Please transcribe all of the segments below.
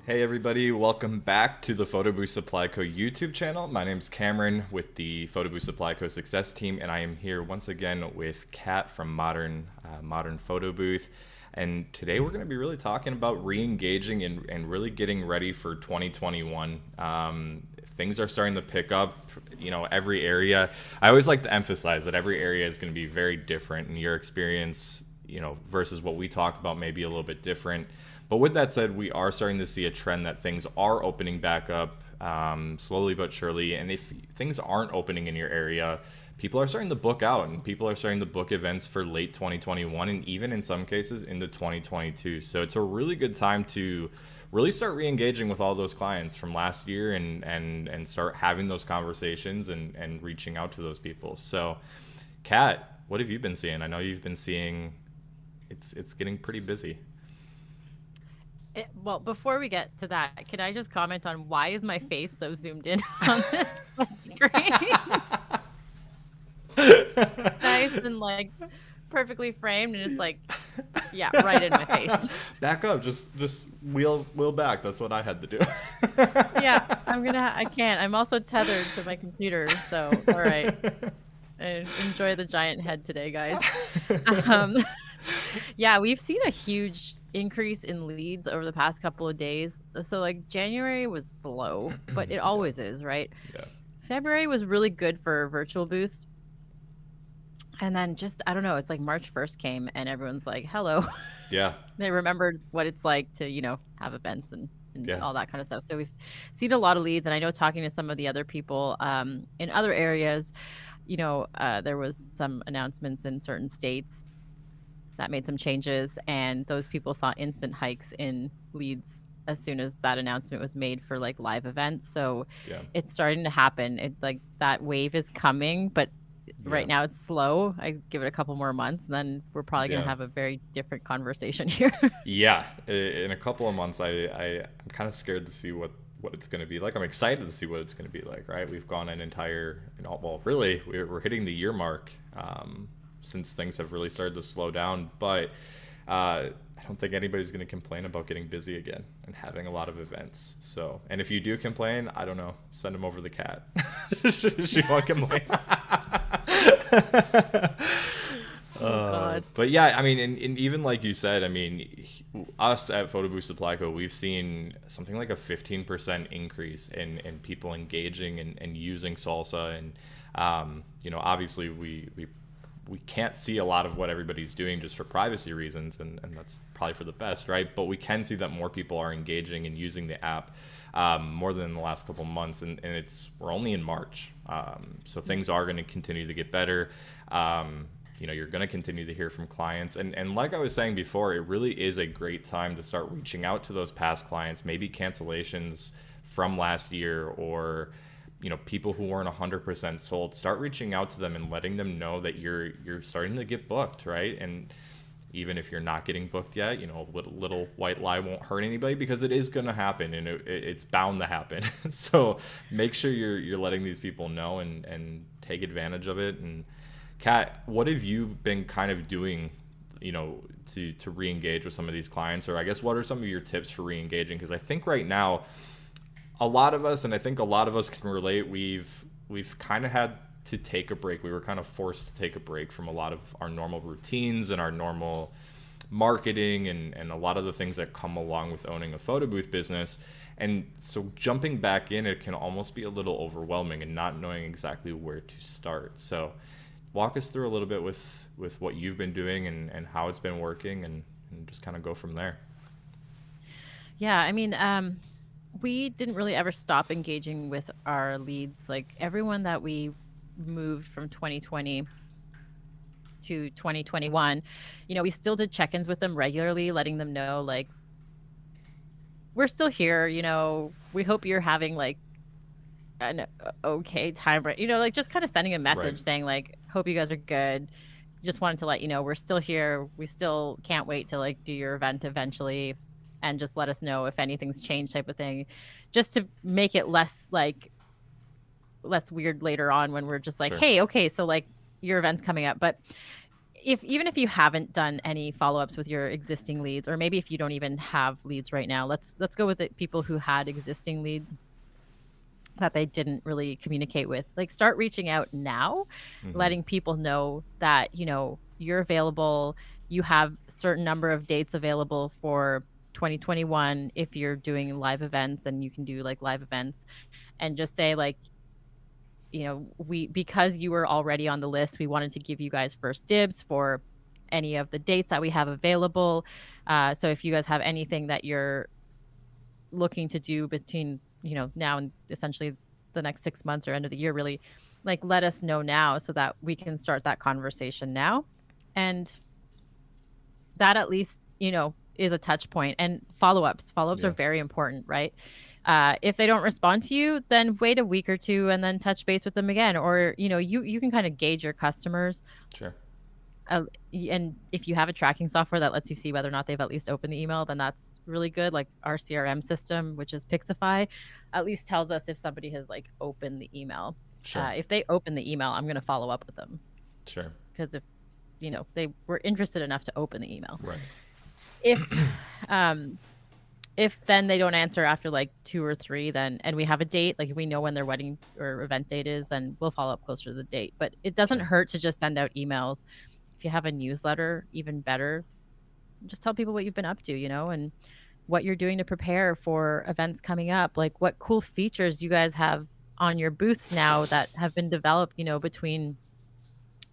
Hey everybody, welcome back to the Photobooth Supply Co YouTube channel. My name's Cameron with the Photobooth Supply Co success team, and I am here once again with Kat from Modern Photo Booth. And today we're going to be really talking about re-engaging and really getting ready for 2021. Things are starting to pick up, every area. I always like to emphasize that every area is going to be very different, and your experience, versus what we talk about may be a little bit different. But with that said, we are starting to see a trend that things are opening back up slowly but surely. And if things aren't opening in your area, people are starting to book out, and people are starting to book events for late 2021 and even in some cases into 2022. So it's a really good time to really start re-engaging with all those clients from last year and start having those conversations and reaching out to those people. So Kat, what have you been seeing? I know you've been seeing it's getting pretty busy. Well, before we get to that, can I just comment on why is my face so zoomed in on this screen? Nice and perfectly framed, and it's yeah, right in my face. Back up, just wheel back. That's what I had to do. Yeah, I can't. I'm also tethered to my computer, so all right. Enjoy the giant head today, guys. Yeah, we've seen a huge increase in leads over the past couple of days. So January was slow, but it always is, right? Yeah. February was really good for virtual booths. And then I don't know, it's March 1st came and everyone's like, hello. Yeah. They remembered what it's like to, have events and Yeah. all that kind of stuff. So we've seen a lot of leads. And I know talking to some of the other people in other areas, there was some announcements in certain states that made some changes, and those people saw instant hikes in leads as soon as that announcement was made for live events. So Yeah. it's starting to happen. It that wave is coming, but right now it's slow. I give it a couple more months, and then we're probably going to have a very different conversation here. Yeah, in a couple of months, I'm kind of scared to see what it's going to be like. I'm excited to see what it's going to be like, right? We've gone an entire, well, really, we're hitting the year mark since things have really started to slow down. But I don't think anybody's going to complain about getting busy again and having a lot of events. So, and if you do complain, I don't know, send them over the Cat. She won't complain. But yeah, I mean, and even like you said, I mean, us at Photobooth Supply Co, we've seen something like a 15% increase in people engaging and using Salsa. And, obviously we can't see a lot of what everybody's doing just for privacy reasons, and that's probably for the best, right? But we can see that more people are engaging and using the app more than in the last couple months, and we're only in March, so things are going to continue to get better. You're going to continue to hear from clients, and like I was saying before, it really is a great time to start reaching out to those past clients, maybe cancellations from last year, or people who weren't 100% sold. Start reaching out to them and letting them know that you're starting to get booked, right? And even if you're not getting booked yet, little white lie won't hurt anybody, because it is going to happen, and it's bound to happen. So make sure you're letting these people know and take advantage of it. And Kat, what have you been kind of doing, to re-engage with some of these clients? Or I guess, what are some of your tips for re-engaging? Because I think right now, a lot of us, and I think a lot of us can relate, we've kind of had to take a break. We were kind of forced to take a break from a lot of our normal routines and our normal marketing and a lot of the things that come along with owning a photo booth business. And so jumping back in, it can almost be a little overwhelming and not knowing exactly where to start. So walk us through a little bit with what you've been doing and how it's been working, and just kind of go from there. Yeah, I mean, we didn't really ever stop engaging with our leads. Everyone that we moved from 2020 to 2021, we still did check-ins with them regularly, letting them know, we're still here, we hope you're having an okay time, right? Just kind of sending a message, Right. saying hope you guys are good. Just wanted to let you know we're still here. We still can't wait to do your event eventually, and just let us know if anything's changed, type of thing, just to make it less weird later on when we're just Sure. hey, okay, so your event's coming up. But even if you haven't done any follow-ups with your existing leads, or maybe if you don't even have leads right now, let's go with the people who had existing leads that they didn't really communicate with. Like, start reaching out now, letting people know that, you know, you're available, you have certain number of dates available for 2021 if you're doing live events, and you can do like live events, and just say like, you know, because you were already on the list, we wanted to give you guys first dibs for any of the dates that we have available. So if you guys have anything that you're looking to do between, you know, now and essentially the next 6 months or end of the year, really, like, let us know now so that we can start that conversation now. And that at least, you know, is a touch point. And follow-ups are very important, right? If they don't respond to you, then wait a week or two and then touch base with them again. Or, you know, you can kind of gauge your customers. Sure. And if you have a tracking software that lets you see whether or not they've at least opened the email, then that's really good. Like our CRM system, which is Pixify, at least tells us if somebody has like opened the email. Sure. If they open the email, I'm going to follow up with them. Sure. Because if, you know, they were interested enough to open the email. Right. If then they don't answer after like 2 or 3, then, and we have a date, like if we know when their wedding or event date is, then we'll follow up closer to the date. But it doesn't hurt to just send out emails. If you have a newsletter, even better, just tell people what you've been up to, you know, and what you're doing to prepare for events coming up. Like what cool features you guys have on your booths now that have been developed, you know, between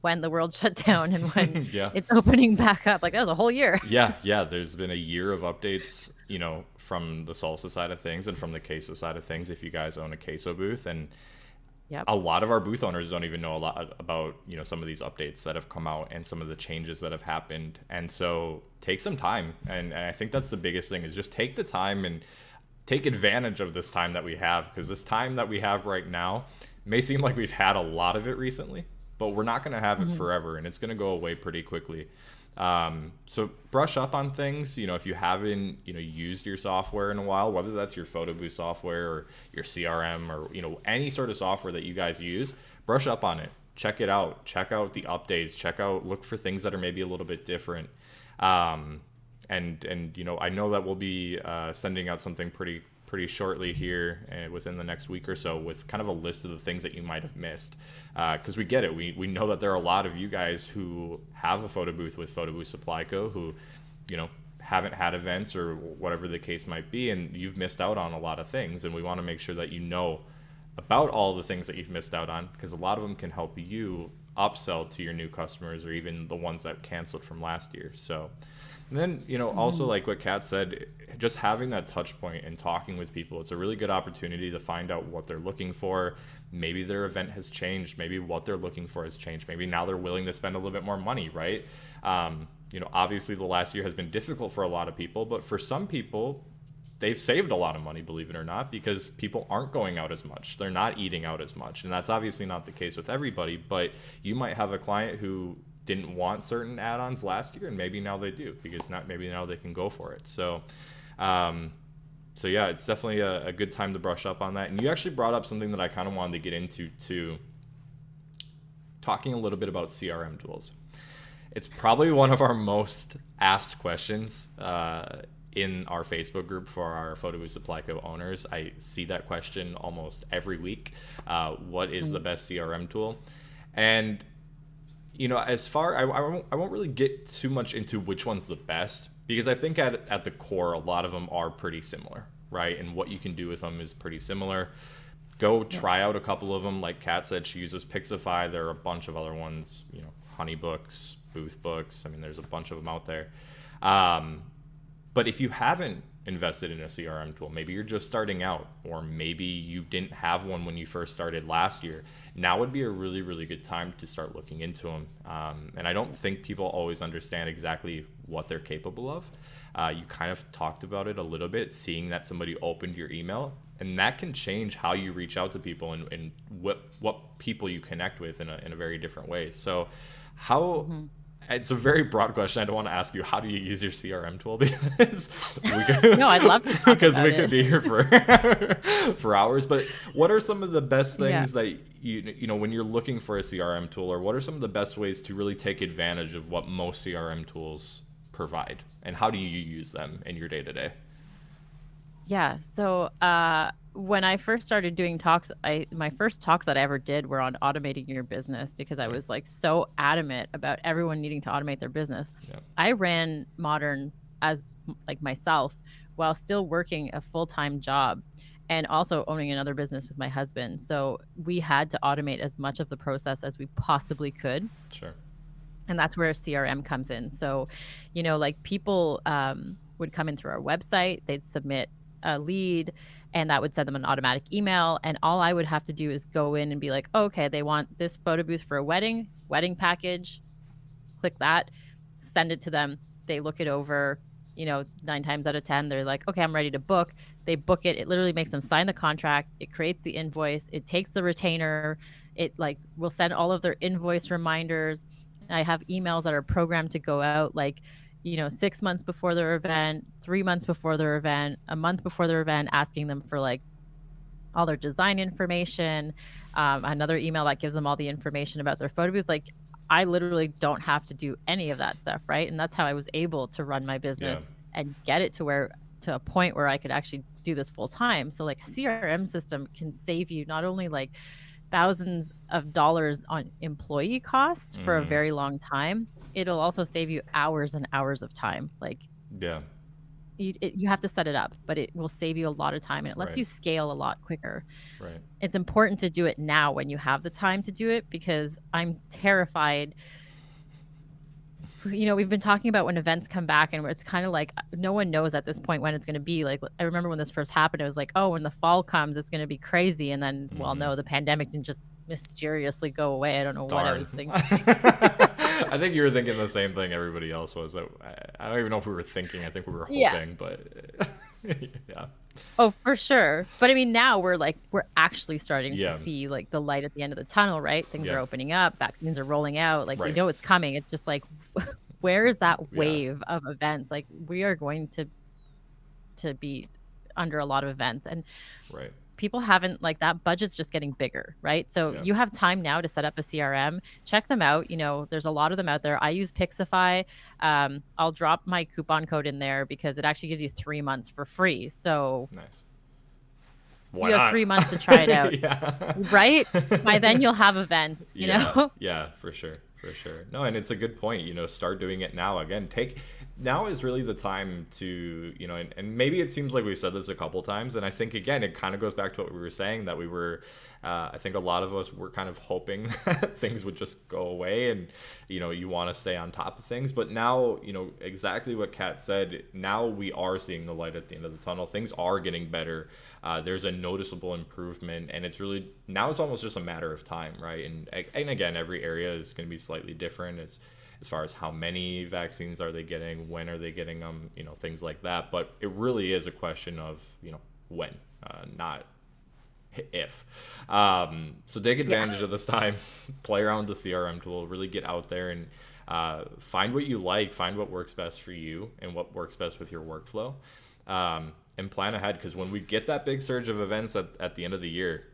when the world shut down and when it's opening back up. Like that was a whole year. Yeah. There's been a year of updates, you know, from the salsa side of things and from the queso side of things. If you guys own a queso booth, and a lot of our booth owners don't even know a lot about, you know, some of these updates that have come out and some of the changes that have happened. And so take some time. And I think that's the biggest thing, is just take the time and take advantage of this time that we have, because this time that we have right now may seem like we've had a lot of it recently, but we're not going to have it forever, and it's going to go away pretty quickly. So brush up on things. You know, if you haven't, you know, used your software in a while, whether that's your Photobooth software or your CRM or, you know, any sort of software that you guys use, brush up on it. Check it out. Check out the updates. Look for things that are maybe a little bit different. And you know, I know that we'll be sending out something pretty shortly here within the next week or so, with kind of a list of the things that you might have missed, because we get it. We know that there are a lot of you guys who have a photo booth with Photobooth Supply Co. who, you know, haven't had events or whatever the case might be, and you've missed out on a lot of things, and we want to make sure that you know about all the things that you've missed out on, because a lot of them can help you upsell to your new customers, or even the ones that canceled from last year. So, and then, you know, also like what Kat said, just having that touch point and talking with people, it's a really good opportunity to find out what they're looking for. Maybe their event has changed. Maybe what they're looking for has changed. Maybe now they're willing to spend a little bit more money, right? You know, obviously the last year has been difficult for a lot of people, but for some people, they've saved a lot of money, believe it or not, because people aren't going out as much. They're not eating out as much. And that's obviously not the case with everybody, but you might have a client who didn't want certain add-ons last year, and maybe now they do, because maybe now they can go for it. So yeah, it's definitely a good time to brush up on that. And you actually brought up something that I kind of wanted to get into too, talking a little bit about CRM tools. It's probably one of our most asked questions in our Facebook group for our Photobooth Supply Co. owners. I see that question almost every week. What is the best CRM tool? And you know, as far, I won't really get too much into which one's the best, because I think at the core, a lot of them are pretty similar, right? And what you can do with them is pretty similar. Go try out a couple of them. Like Kat said, she uses Pixify. There are a bunch of other ones, you know, Honeybooks, Boothbooks. I mean, there's a bunch of them out there. But if you haven't invested in a CRM tool, maybe you're just starting out, or maybe you didn't have one when you first started last year, now would be a really, really good time to start looking into them. And I don't think people always understand exactly what they're capable of. You kind of talked about it a little bit, seeing that somebody opened your email, and that can change how you reach out to people and what people you connect with in a very different way. So how it's a very broad question. I don't want to ask you how do you use your CRM tool because we could, No, I'd love to talk because about we could it. be here for for hours. But what are some of the best Yeah. things that you know when you're looking for a CRM tool, or what are some of the best ways to really take advantage of what most CRM tools provide, and how do you use them in your day to day? Yeah. So when I first started doing talks, my first talks that I ever did were on automating your business because I Okay. was like so adamant about everyone needing to automate their business. Yeah. I ran Modern as like myself while still working a full-time job and also owning another business with my husband. So we had to automate as much of the process as we possibly could. Sure. And that's where CRM comes in. So, like people would come in through our website, they'd submit a lead, and that would send them an automatic email. And all I would have to do is go in and be like, oh, okay, they want this photo booth for a wedding package. Click that, send it to them. They look it over. 9 times out of 10, they're like, okay, I'm ready to book. They book it. It literally makes them sign the contract. It creates the invoice. It takes the retainer. It like will send all of their invoice reminders. I have emails that are programmed to go out like, 6 months before their event, 3 months before their event, a month before their event, asking them for like all their design information. Another email that gives them all the information about their photo booth. Like I literally don't have to do any of that stuff, right? And that's how I was able to run my Yeah. business and get it to a point where I could actually do this full time. So like a CRM system can save you not only like thousands of dollars on employee costs for a Hmm. very long time, it'll also save you hours and hours of time. Like Yeah. you have to set it up, but it will save you a lot of time and it lets Right. you scale a lot quicker. Right. It's important to do it now when you have the time to do it because I'm terrified. We've been talking about when events come back and it's kind of like no one knows at this point when it's going to be. Like I remember when this first happened, it was like, oh, when the fall comes, it's going to be crazy. And then, well, Hmm. no, the pandemic didn't just mysteriously go away. I don't know what I was Darn. thinking. I think you were thinking the same thing everybody else was. I don't even know if we were thinking. I think we were Yeah. hoping, but yeah. Oh, for sure. But I mean, now we're actually starting to Yeah. see like the light at the end of the tunnel, right? Things are Yeah. opening up, vaccines are rolling out. Like we Right. know it's coming. It's just like, where is that Yeah. wave of events? Like we are going to be under a lot of events and Right. people haven't like that budget's just getting bigger, right? So Yeah. you have time now to set up a CRM, check them out. There's a lot of them out there. I use Pixify. I'll drop my coupon code in there because it actually gives you 3 months for free. So Nice. Why you have not? 3 months to try it out, Yeah. right? By then you'll have events, Yeah. Yeah, for sure. For sure. No, and it's a good point. Start doing it now. Again, now is really the time to, and maybe it seems like we've said this a couple times. And I think, again, it kind of goes back to what we were saying that we were, I think a lot of us were kind of hoping that things would just go away and, you want to stay on top of things. But now, exactly what Kat said, now we are seeing the light at the end of the tunnel. Things are getting better. There's a noticeable improvement, and it's almost just a matter of time, right? And again, every area is going to be slightly different as far as how many vaccines are they getting, when are they getting them, things like that. But it really is a question of when, not if. So take advantage of this time, play around with the CRM tool, really get out there and find what you like, find what works best for you and what works best with your workflow. And plan ahead, because when we get that big surge of events at the end of the year,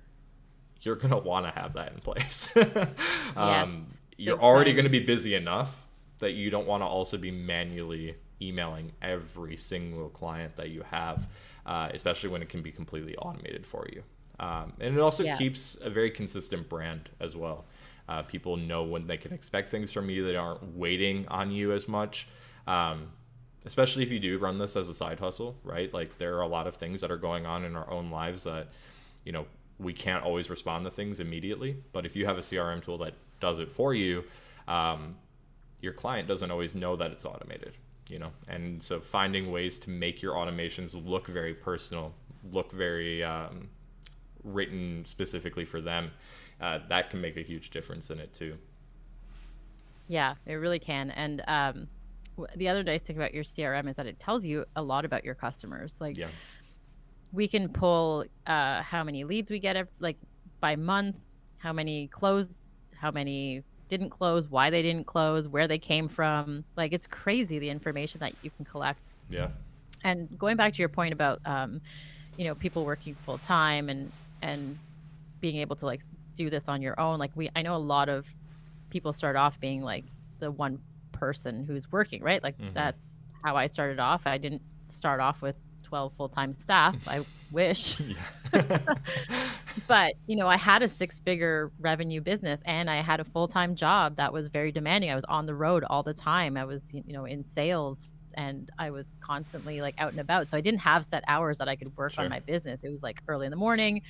you're going to want to have that in place. Yes, You're big already time. going to be busy enough that you don't want to also be manually emailing every single client that you have, especially when it can be completely automated for you. And it also Yeah. keeps a very consistent brand as well. People know when they can expect things from you. They aren't waiting on you as much. Especially if you do run this as a side hustle, right? Like there are a lot of things that are going on in our own lives that, we can't always respond to things immediately. But if you have a CRM tool that does it for you, your client doesn't always know that it's automated, And so finding ways to make your automations look very personal, look very written specifically for them, that can make a huge difference in it too. Yeah, it really can. And the other nice thing about your CRM is that it tells you a lot about your customers. Like Yeah. we can pull how many leads we get like by month, how many closed, how many didn't close, why they didn't close, where they came from. Like, it's crazy the information that you can collect. Yeah. And going back to your point about, people working full time and being able to like do this on your own. Like I know a lot of people start off being like the one person who's working, right? Like that's how I started off. I didn't start off with 12 full-time staff. I wish. But, I had a 6-figure revenue business and I had a full-time job that was very demanding. I was on the road all the time. I was, in sales and I was constantly like out and about. So I didn't have set hours that I could work on my business. It was like early in the morning,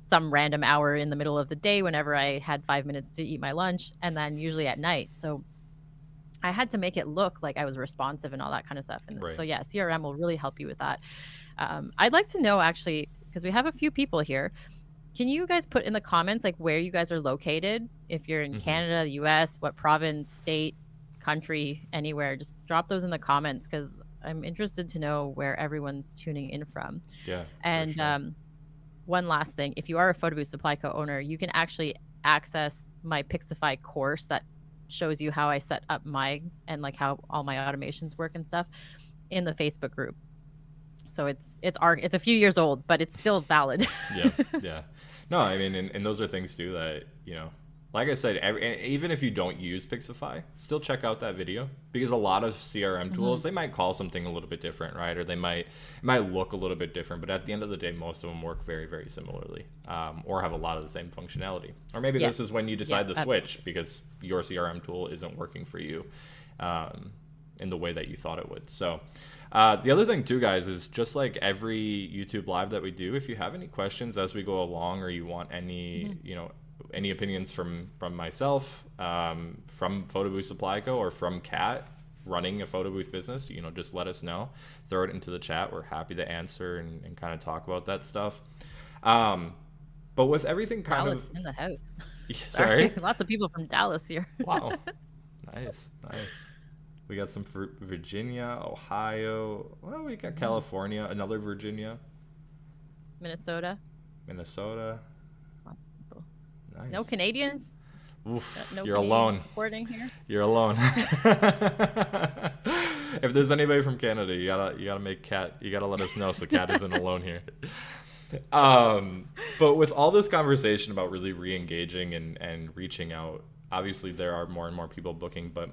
some random hour in the middle of the day whenever I had 5 minutes to eat my lunch, and then usually at night. So I had to make it look like I was responsive and all that kind of stuff. And so, yeah, CRM will really help you with that. I'd like to know, actually, because we have a few people here. Can you guys put in the comments like where you guys are located? If you're in Canada, the US, what province, state, country, anywhere, just drop those in the comments because I'm interested to know where everyone's tuning in from. Yeah. And one last thing, if you are a Photobooth Supply Co owner, you can actually access my Pixify course that shows you how I set up and like how all my automations work and stuff in the Facebook group. So it's a few years old, but it's still valid. Yeah. No, I mean, and those are things too that, like I said, even if you don't use Pixify, still check out that video because a lot of CRM tools, they might call something a little bit different, right? Or it might look a little bit different, but at the end of the day, most of them work very, very similarly, or have a lot of the same functionality. Or maybe this is when you decide to switch because your CRM tool isn't working for you in the way that you thought it would. So the other thing too, guys, is just like every YouTube live that we do, if you have any questions as we go along or you want any, any opinions from myself, from Photobooth Supply Co, or from Kat running a photo booth business, just let us know. Throw it into the chat. We're happy to answer and kind of talk about that stuff. But with everything kind Dallas of in the house. Sorry? Lots of people from Dallas here. Wow. Nice. We got some Virginia, Ohio. Well, we got California, another Virginia. Minnesota. Nice. No Canadians? Oof, no you're Canadian alone. Reporting here? You're alone. If there's anybody from Canada, you gotta make Kat. You gotta let us know so Kat isn't alone here. But with all this conversation about really re-engaging and reaching out, obviously there are more and more people booking. But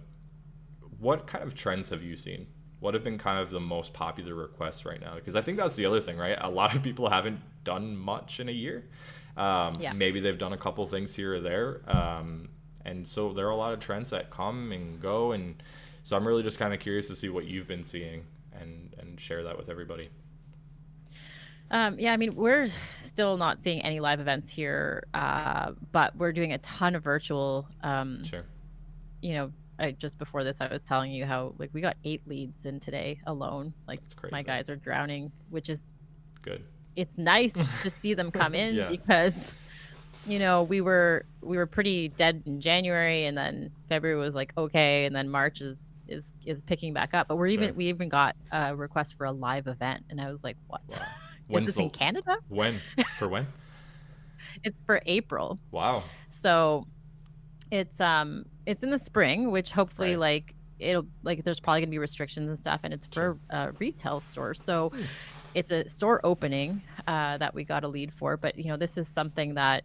what kind of trends have you seen? What have been kind of the most popular requests right now? Because I think that's the other thing, right? A lot of people haven't done much in a year. Maybe they've done a couple things here or there. And so there are a lot of trends that come and go. And so I'm really just kind of curious to see what you've been seeing and share that with everybody. I mean, we're still not seeing any live events here, but we're doing a ton of virtual. Sure. Just before this, I was telling you how like we got 8 leads in today alone. Like my guys are drowning, which is good. It's nice to see them come in because, we were pretty dead in January, and then February was like okay, and then March is picking back up. But we even got a request for a live event, and I was like, what? Wow. Is this in Canada? When? For when? It's for April. Wow. So it's in the spring, which hopefully it'll there's probably gonna be restrictions and stuff, and it's for retail stores. So it's a store opening that we got a lead for, but this is something that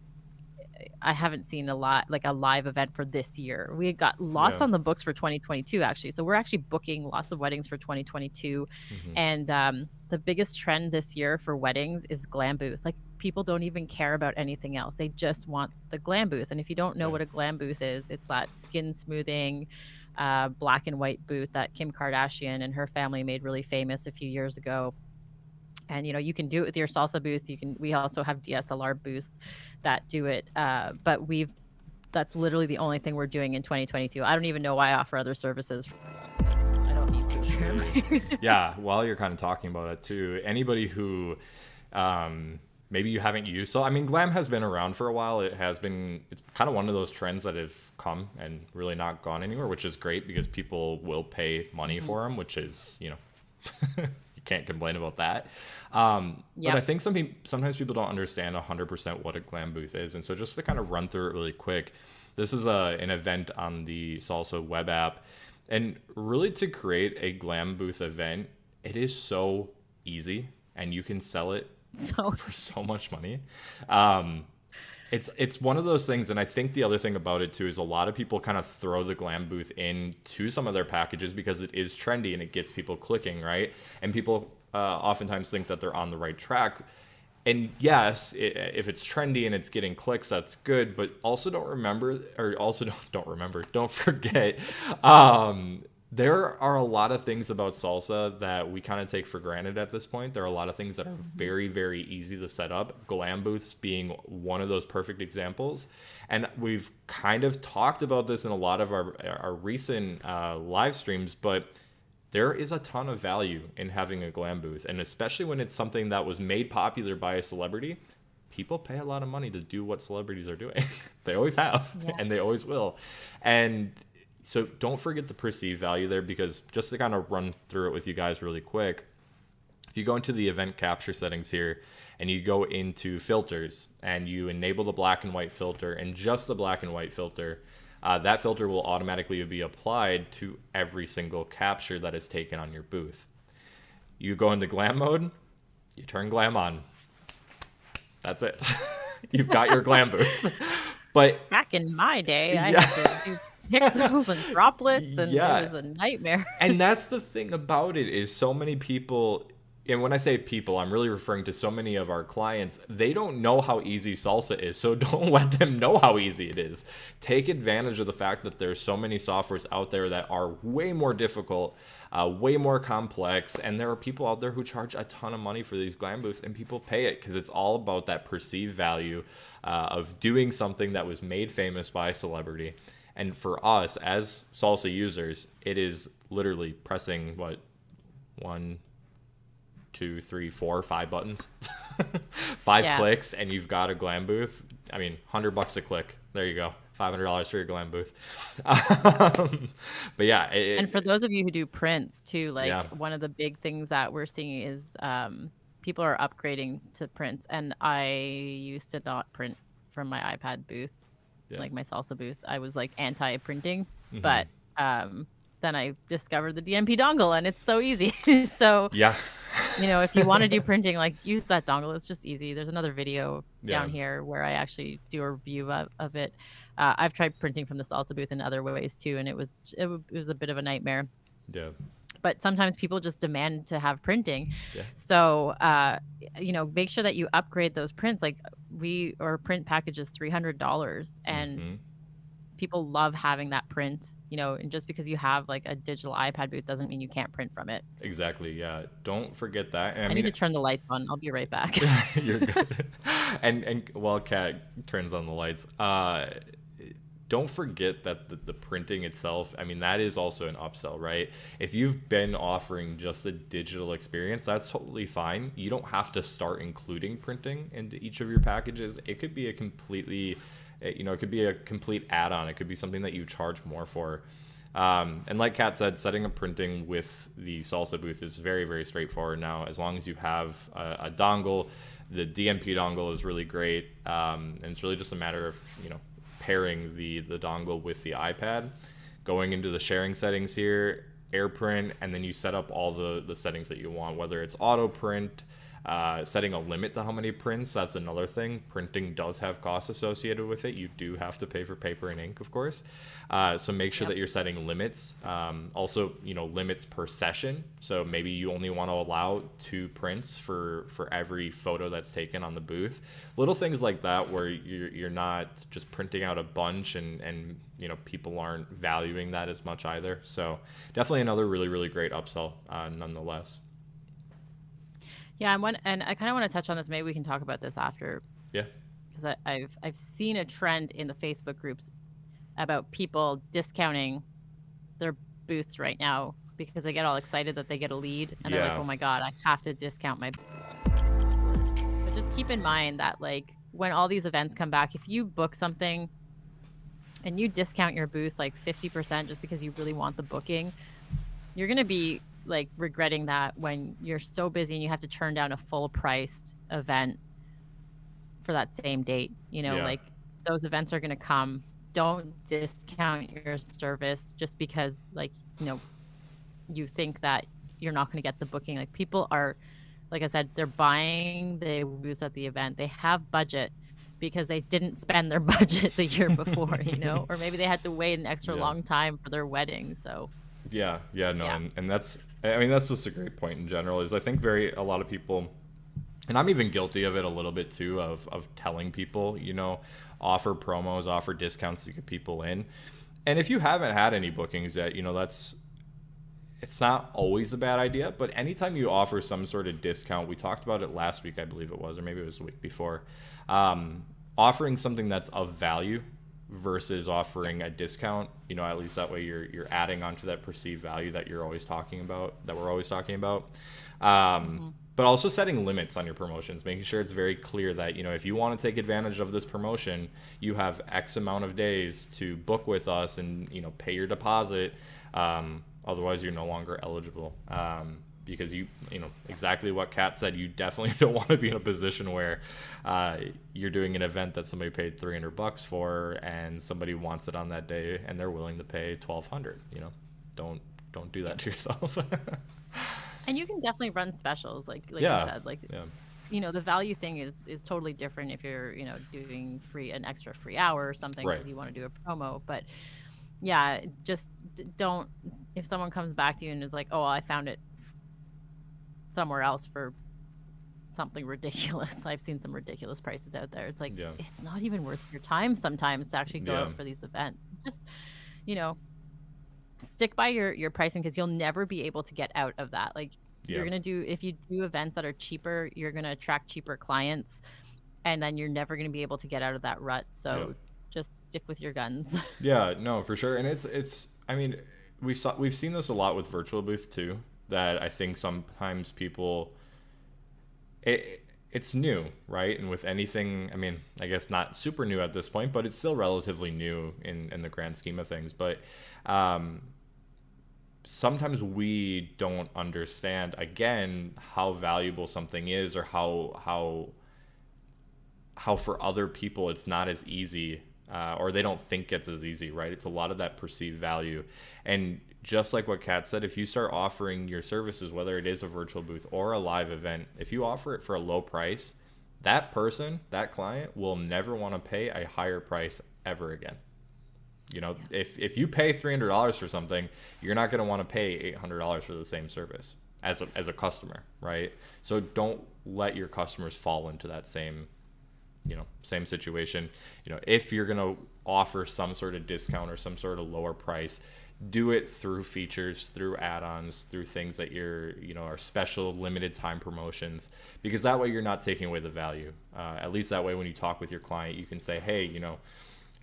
I haven't seen a lot, like a live event for this year. We got lots on the books for 2022 actually. So we're actually booking lots of weddings for 2022. And the biggest trend this year for weddings is Glam Booth. Like people don't even care about anything else. They just want the Glam Booth. And if you don't know what a Glam Booth is, it's that skin smoothing black and white booth that Kim Kardashian and her family made really famous a few years ago. And you can do it with your Salsa booth. We also have DSLR booths that do it. But that's literally the only thing we're doing in 2022. I don't even know why I offer other services. I don't need to. Yeah, while you're kind of talking about it too, anybody who maybe you haven't used. So I mean, Glam has been around for a while. It's kind of one of those trends that have come and really not gone anywhere, which is great because people will pay money for them, which is, you can't complain about that. But I think sometimes people don't understand 100% what a Glam Booth is. And so just to kind of run through it really quick, This is an event on the Salsa web app. And really, to create a Glam Booth event, it is so easy, and you can sell it So for so much money. Um, it's one of those things, and I think the other thing about it too is a lot of people kind of throw the Glam Booth into some of their packages because it is trendy and it gets people clicking, right? And people oftentimes think that they're on the right track. And yes, if it's trendy and it's getting clicks, that's good. But also don't forget, there are a lot of things about salsa that we kind of take for granted at this point. There are a lot of things that are very, very easy to set up. Glam Booths being one of those perfect examples. And we've kind of talked about this in a lot of our recent live streams, but there is a ton of value in having a Glam Booth. And especially when it's something that was made popular by a celebrity, people pay a lot of money to do what celebrities are doing. They always have, and they always will. And so don't forget the perceived value there, because just to kind of run through it with you guys really quick, if you go into the event capture settings here and you go into filters and you enable the black and white filter and just the black and white filter, that filter will automatically be applied to every single capture that is taken on your booth. You go into glam mode, you turn glam on. That's it. You've got your Glam Booth. But back in my day, I had to do pixels and droplets, and it was a nightmare. And that's the thing about it, is so many people, and when I say people, I'm really referring to so many of our clients, they don't know how easy salsa is. So don't let them know how easy it is. Take advantage of the fact that there's so many softwares out there that are way more difficult, way more complex. And there are people out there who charge a ton of money for these Glam Booths, and people pay it because it's all about that perceived value of doing something that was made famous by a celebrity. And for us as salsa users, it is literally pressing what, 1, 2, 3, 4, 5 buttons, 5 clicks, and you've got a Glam Booth. I mean, $100 a click. There you go. $500 for your Glam Booth. But yeah. And for those of you who do prints too, like one of the big things that we're seeing is people are upgrading to prints. And I used to not print from my iPad booth, like my salsa booth. I was like anti-printing, but then I discovered the DMP dongle, and it's so easy. So you know, if you want to do printing, like use that dongle. It's just easy. There's another video down here where I actually do a review of it. I've tried printing from the salsa booth in other ways too, and it was a bit of a nightmare. But sometimes people just demand to have printing. So, you know, make sure that you upgrade those prints. Like our print package is $300, and people love having that print, you know, and just because you have like a digital iPad booth doesn't mean you can't print from it. Exactly. Yeah. Don't forget that. And I need to turn the lights on. I'll be right back. You're good. And while Kat turns on the lights, don't forget that the printing itself, I mean, that is also an upsell, right? If you've been offering just a digital experience, that's totally fine. You don't have to start including printing into each of your packages. It could be a completely, you know, it could be a complete add-on. It could be something that you charge more for. And like Kat said, setting up printing with the Salsa Booth is very, very straightforward now. As long as you have a dongle, the DMP dongle is really great. And it's really just a matter of, you know, pairing the dongle with the iPad, going into the sharing settings here, AirPrint, and then you set up all the settings that you want, whether it's auto print, setting a limit to how many prints. That's another thing. Printing does have costs associated with it. You do have to pay for paper and ink, of course. So make sure that you're setting limits. Also, you know, limits per session. So maybe you only want to allow 2 prints for every photo that's taken on the booth. Little things like that, where you're not just printing out a bunch and you know, people aren't valuing that as much either. So definitely another really, really great upsell nonetheless. Yeah, and I kind of want to touch on this. Maybe we can talk about this after. Yeah. Because I've seen a trend in the Facebook groups about people discounting their booths right now because they get all excited that they get a lead, and they're like, oh my God, I have to discount my booth. But just keep in mind that, like, when all these events come back, if you book something and you discount your booth like 50% just because you really want the booking, you're going to be like regretting that when you're so busy and you have to turn down a full priced event for that same date. You know, like those events are going to come don't discount your service just because, like, you think that you're not going to get the booking. Like, people are, like I said, they're buying the booths at the event. They have budget because they didn't spend their budget the year before, or maybe they had to wait an extra long time for their wedding. So no, yeah. and that's, I mean, that's just a great point in general, is I think a lot of people, and I'm even guilty of it a little bit too, of telling people, offer promos, offer discounts to get people in. And if you haven't had any bookings yet, it's not always a bad idea, but anytime you offer some sort of discount, we talked about it last week, I believe it was, or maybe it was the week before, offering something that's of value versus offering a discount, at least that way you're adding onto that perceived value that we're always talking about. But also setting limits on your promotions, making sure it's very clear that, if you want to take advantage of this promotion, you have X amount of days to book with us and, pay your deposit. Otherwise, you're no longer eligible. Because exactly what Kat said, you definitely don't want to be in a position where you're doing an event that somebody paid $300 for and somebody wants it on that day and they're willing to pay $1,200. Don't do that to yourself. And you can definitely run specials, like you said, the value thing is totally different if you're, doing an extra free hour or something because you want to do a promo. But yeah, just don't, if someone comes back to you and is like, oh, I found it somewhere else for something ridiculous. I've seen some ridiculous prices out there. It's like, it's not even worth your time sometimes to actually go out for these events. Just, stick by your pricing, because you'll never be able to get out of that. Like, you're going to if you do events that are cheaper, you're going to attract cheaper clients, and then you're never going to be able to get out of that rut. So just stick with your guns. Yeah, no, for sure. And it's, I mean, we've seen this a lot with virtual booth too, that I think sometimes people, it's new, right? And with anything, I mean, I guess not super new at this point, but it's still relatively new in the grand scheme of things. But sometimes we don't understand, again, how valuable something is, or how for other people it's not as easy, or they don't think it's as easy, right? It's a lot of that perceived value. And just like what Kat said, if you start offering your services, whether it is a virtual booth or a live event, if you offer it for a low price, that client will never want to pay a higher price ever again. If you pay $300 for something, you're not going to want to pay $800 for the same service as a customer, right? So don't let your customers fall into that same situation. If you're going to offer some sort of discount or some sort of lower price, do it through features, through add-ons, through things that are special limited time promotions, because that way you're not taking away the value. At least that way, when you talk with your client, you can say, hey,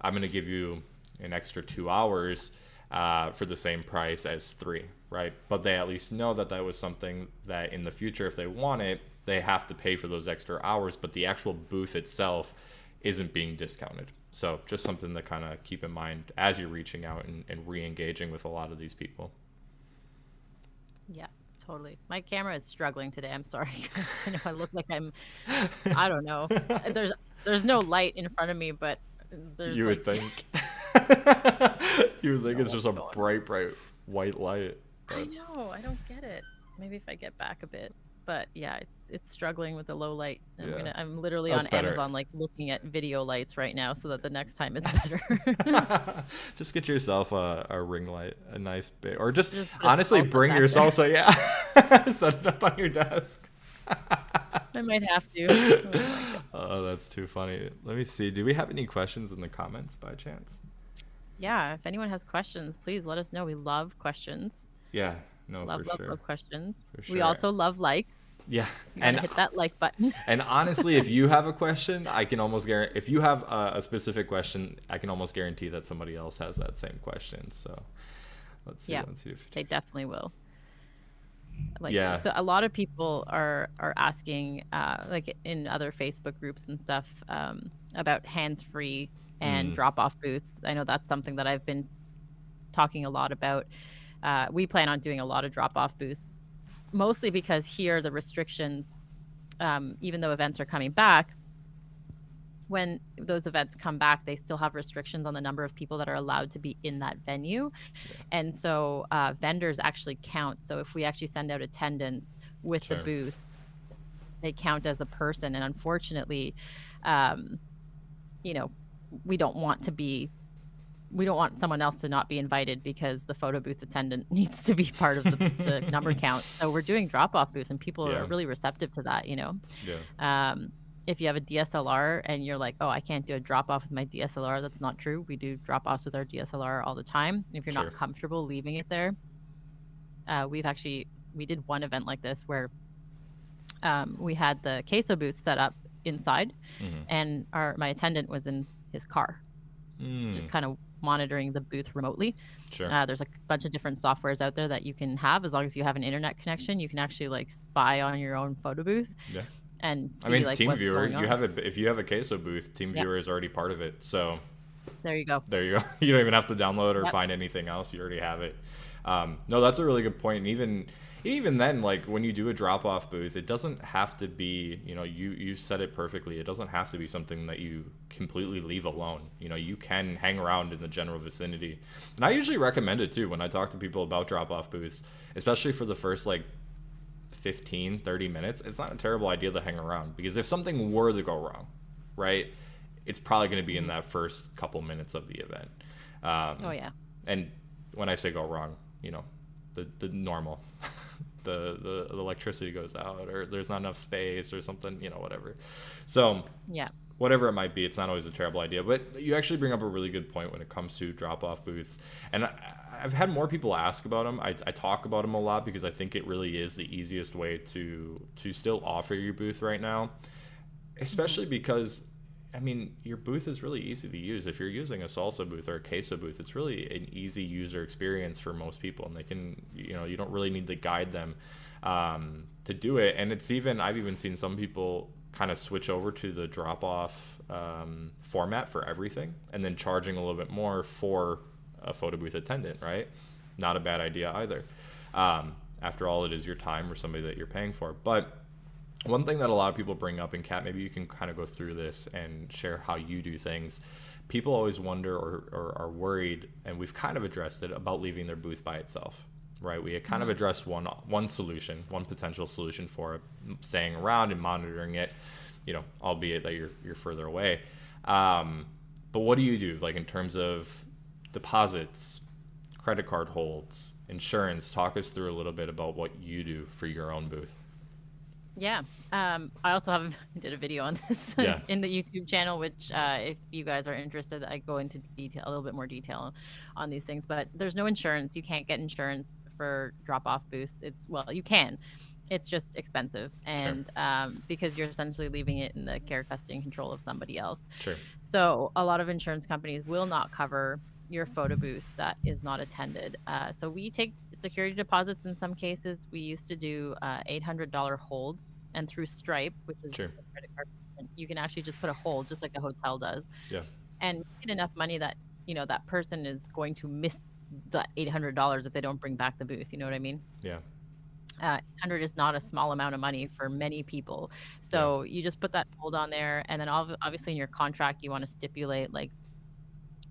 I'm going to give you an extra 2 hours for the same price as 3, right? But they at least know that was something that in the future, if they want it, they have to pay for those extra hours, but the actual booth itself isn't being discounted. So just something to kind of keep in mind as you're reaching out and re-engaging with a lot of these people. Yeah, totally. My camera is struggling today. I'm sorry, guys. I look like I don't know. There's no light in front of me, but there's You would think. You would think it's just a bright white light. But I know. I don't get it. Maybe if I get back a bit. But yeah, it's struggling with the low light. I'm literally on Amazon, like, looking at video lights right now so that the next time it's better. Just get yourself a ring light, a nice bit, or just honestly bring your salsa. Yeah, set it up on your desk. I might have to. Oh, that's too funny. Let me see. Do we have any questions in the comments by chance? Yeah, if anyone has questions, please let us know. We love questions. Yeah. No, love sure. Questions. Sure. We also love likes. Yeah, and hit that like button. And honestly, if you have a question, I can almost guarantee. If you have a specific question, I can almost guarantee that somebody else has that same question. So let's see. Yeah, let's see if they definitely will. So a lot of people are asking, like in other Facebook groups and stuff, about hands-free and drop-off booths. I know that's something that I've been talking a lot about. We plan on doing a lot of drop-off booths, mostly because here the restrictions, even though events are coming back, when those events come back, they still have restrictions on the number of people that are allowed to be in that venue. Yeah. And so vendors actually count. So if we actually send out attendance with the Sure. booth, they count as a person. And unfortunately, um, you know, we don't want someone else to not be invited because the photo booth attendant needs to be part of the number count. So we're doing drop-off booths, and people Yeah. are really receptive to that, Yeah. If you have a DSLR and you're like, oh, I can't do a drop-off with my DSLR, that's not true. We do drop-offs with our DSLR all the time. If you're Sure. not comfortable leaving it there, we did one event like this where we had the queso booth set up inside, and my attendant was in his car, just kind of monitoring the booth remotely. Sure. There's a bunch of different softwares out there that you can have. As long as you have an internet connection, you can actually like spy on your own photo booth. Yeah. And see, I mean, like, TeamViewer, what's going on. if you have a queso booth, TeamViewer is already part of it. So There you go. there you go. You don't even have to download or Yep. find anything else. You already have it. No, that's a really good point. And even then, like when you do a drop-off booth, it doesn't have to be, you said it perfectly. It doesn't have to be something that you completely leave alone. You can hang around in the general vicinity. And I usually recommend it too when I talk to people about drop-off booths, especially for the first like 15, 30 minutes. It's not a terrible idea to hang around, because if something were to go wrong, right, it's probably going to be in that first couple minutes of the event. Oh yeah. And when I say go wrong, the normal, the electricity goes out, or there's not enough space or something, whatever. So Yeah. whatever it might be, it's not always a terrible idea. But you actually bring up a really good point when it comes to drop-off booths. And I've had more people ask about them. I talk about them a lot because I think it really is the easiest way to still offer your booth right now, especially because, I mean, your booth is really easy to use. If you're using a salsa booth or a queso booth, it's really an easy user experience for most people, and they can, you don't really need to guide them to do it. And I've even seen some people kind of switch over to the drop-off format for everything, and then charging a little bit more for a photo booth attendant, right? Not a bad idea either. After all, it is your time or somebody that you're paying for. But one thing that a lot of people bring up, and Kat, maybe you can kind of go through this and share how you do things. People always wonder or are worried, and we've kind of addressed it, about leaving their booth by itself, right? We kind of addressed one solution, one potential solution for it, staying around and monitoring it, albeit that you're further away. But what do you do, like in terms of deposits, credit card holds, insurance? Talk us through a little bit about what you do for your own booth. Yeah. I also did a video on this Yeah. in the YouTube channel, which if you guys are interested, I go into a little bit more detail on these things. But there's no insurance. You can't get insurance for drop-off booths. You can. It's just expensive. And because you're essentially leaving it in the care, custody, and control of somebody else. Sure. So a lot of insurance companies will not cover your photo booth that is not attended. So we take security deposits in some cases. We used to do $800 hold, and through Stripe, which is a credit card, you can actually just put a hold, just like a hotel does. Yeah. And get enough money that that person is going to miss that $800 if they don't bring back the booth. You know what I mean? Yeah. 800 is not a small amount of money for many people. So you just put that hold on there, and then obviously in your contract you want to stipulate like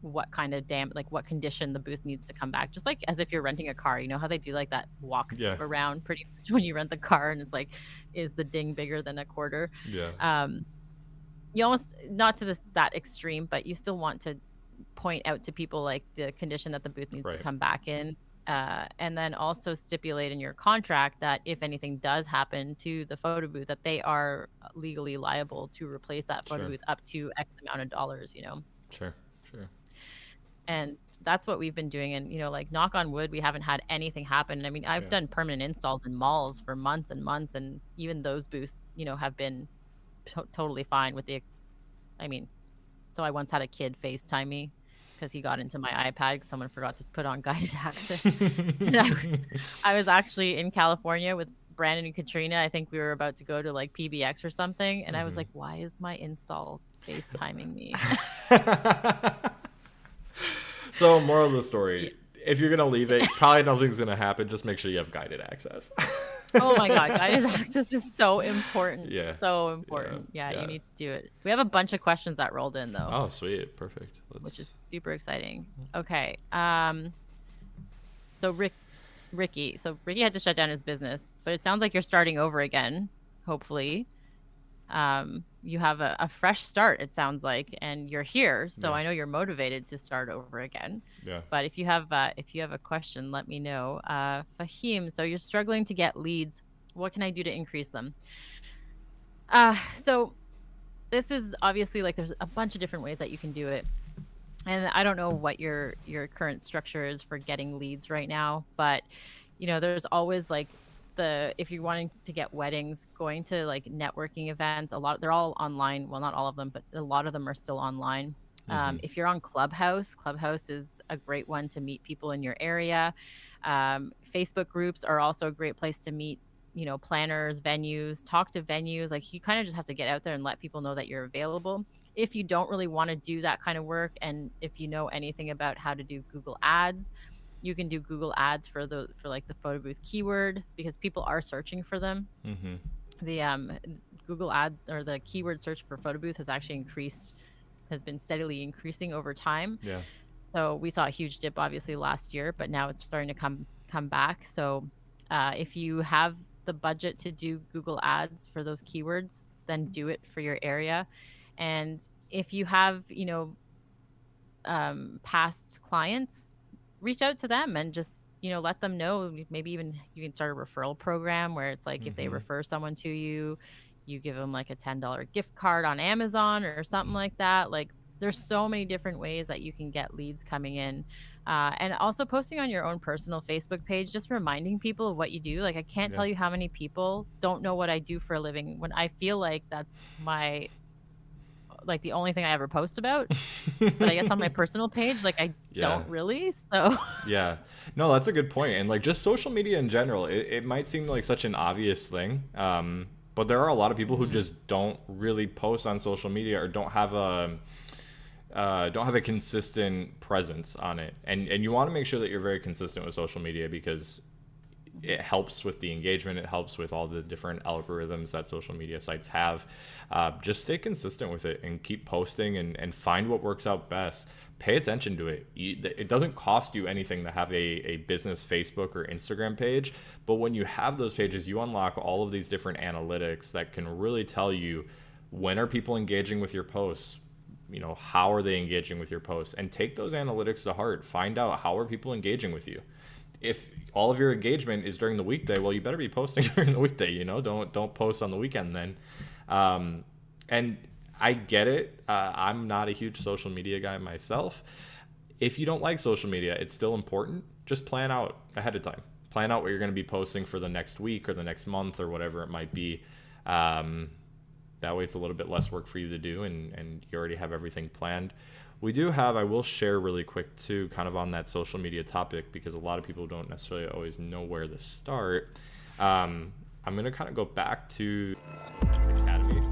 what kind of what condition the booth needs to come back, just like as if you're renting a car. You know how they do like that walk around pretty much when you rent the car, and it's like, is the ding bigger than a quarter? You almost, not to that extreme, but you still want to point out to people like the condition that the booth needs to come back in, and then also stipulate in your contract that if anything does happen to the photo booth, that they are legally liable to replace that photo booth up to X amount of dollars. Sure. And that's what we've been doing. And, like, knock on wood, we haven't had anything happen. I mean, I've done permanent installs in malls for months and months, and even those booths, have been totally fine with so I once had a kid FaceTime me because he got into my iPad because someone forgot to put on guided access. And I was actually in California with Brandon and Katrina. I think we were about to go to like PBX or something. And I was like, why is my install FaceTiming me? So, moral of the story, if you're going to leave it, probably nothing's going to happen. Just make sure you have guided access. Oh my God, guided access is so important. Yeah. So Yeah. important. Yeah, you Yeah. need to do it. We have a bunch of questions that rolled in though, Oh, sweet. Perfect. which is Let's. super exciting. Okay. So Ricky, so Ricky had to shut down his business, but it sounds like you're starting over again, hopefully. You have a fresh start, it sounds like, and you're here, so Yeah. I know you're motivated to start over again. Yeah. But if you have a question, let me know. Fahim, so you're struggling to get leads. What can I do to increase them? So this is obviously like there's a bunch of different ways that you can do it. And I don't know what your current structure is for getting leads right now, but there's always like if you're wanting to get weddings, going to like networking events, they're all online. Well, not all of them, but a lot of them are still online. If you're on Clubhouse is a great one to meet people in your area. Facebook groups are also a great place to meet, planners, venues, talk to venues. Like you kind of just have to get out there and let people know that you're available. If you don't really want to do that kind of work, and if you know anything about how to do Google Ads, you can do Google Ads for like the photo booth keyword, because people are searching for them. The Google ad or the keyword search for photo booth has been steadily increasing over time. Yeah. So we saw a huge dip obviously last year, but now it's starting to come back. So if you have the budget to do Google Ads for those keywords, then do it for your area. And if you have, past clients, reach out to them and just, let them know. Maybe even you can start a referral program where it's like if they refer someone to you, you give them like a $10 gift card on Amazon or something like that. Like there's so many different ways that you can get leads coming in. And also posting on your own personal Facebook page, just reminding people of what you do. Like I can't tell you how many people don't know what I do for a living, when I feel like that's the only thing I ever post about. But I guess on my personal page, like I don't really. So yeah, no, that's a good point. And like just social media in general, it might seem like such an obvious thing. But there are a lot of people who just don't really post on social media or don't have a consistent presence on it. And you want to make sure that you're very consistent with social media, because it helps with the engagement. It helps with all the different algorithms that social media sites have. Just stay consistent with it and keep posting and find what works out best. Pay attention to it. It doesn't cost you anything to have a business Facebook or Instagram page, but when you have those pages, you unlock all of these different analytics that can really tell you when are people engaging with your posts, how are they engaging with your posts, and take those analytics to heart. Find out how are people engaging with you. If all of your engagement is during the weekday, well, you better be posting during the weekday. Don't post on the weekend then. And I get it. I'm not a huge social media guy myself. If you don't like social media, it's still important. Just plan out ahead of time. Plan out what you're going to be posting for the next week or the next month or whatever it might be. That way it's a little bit less work for you to do, and you already have everything planned. I will share really quick too, kind of on that social media topic, because a lot of people don't necessarily always know where to start. I'm going to kind of go back to Academy.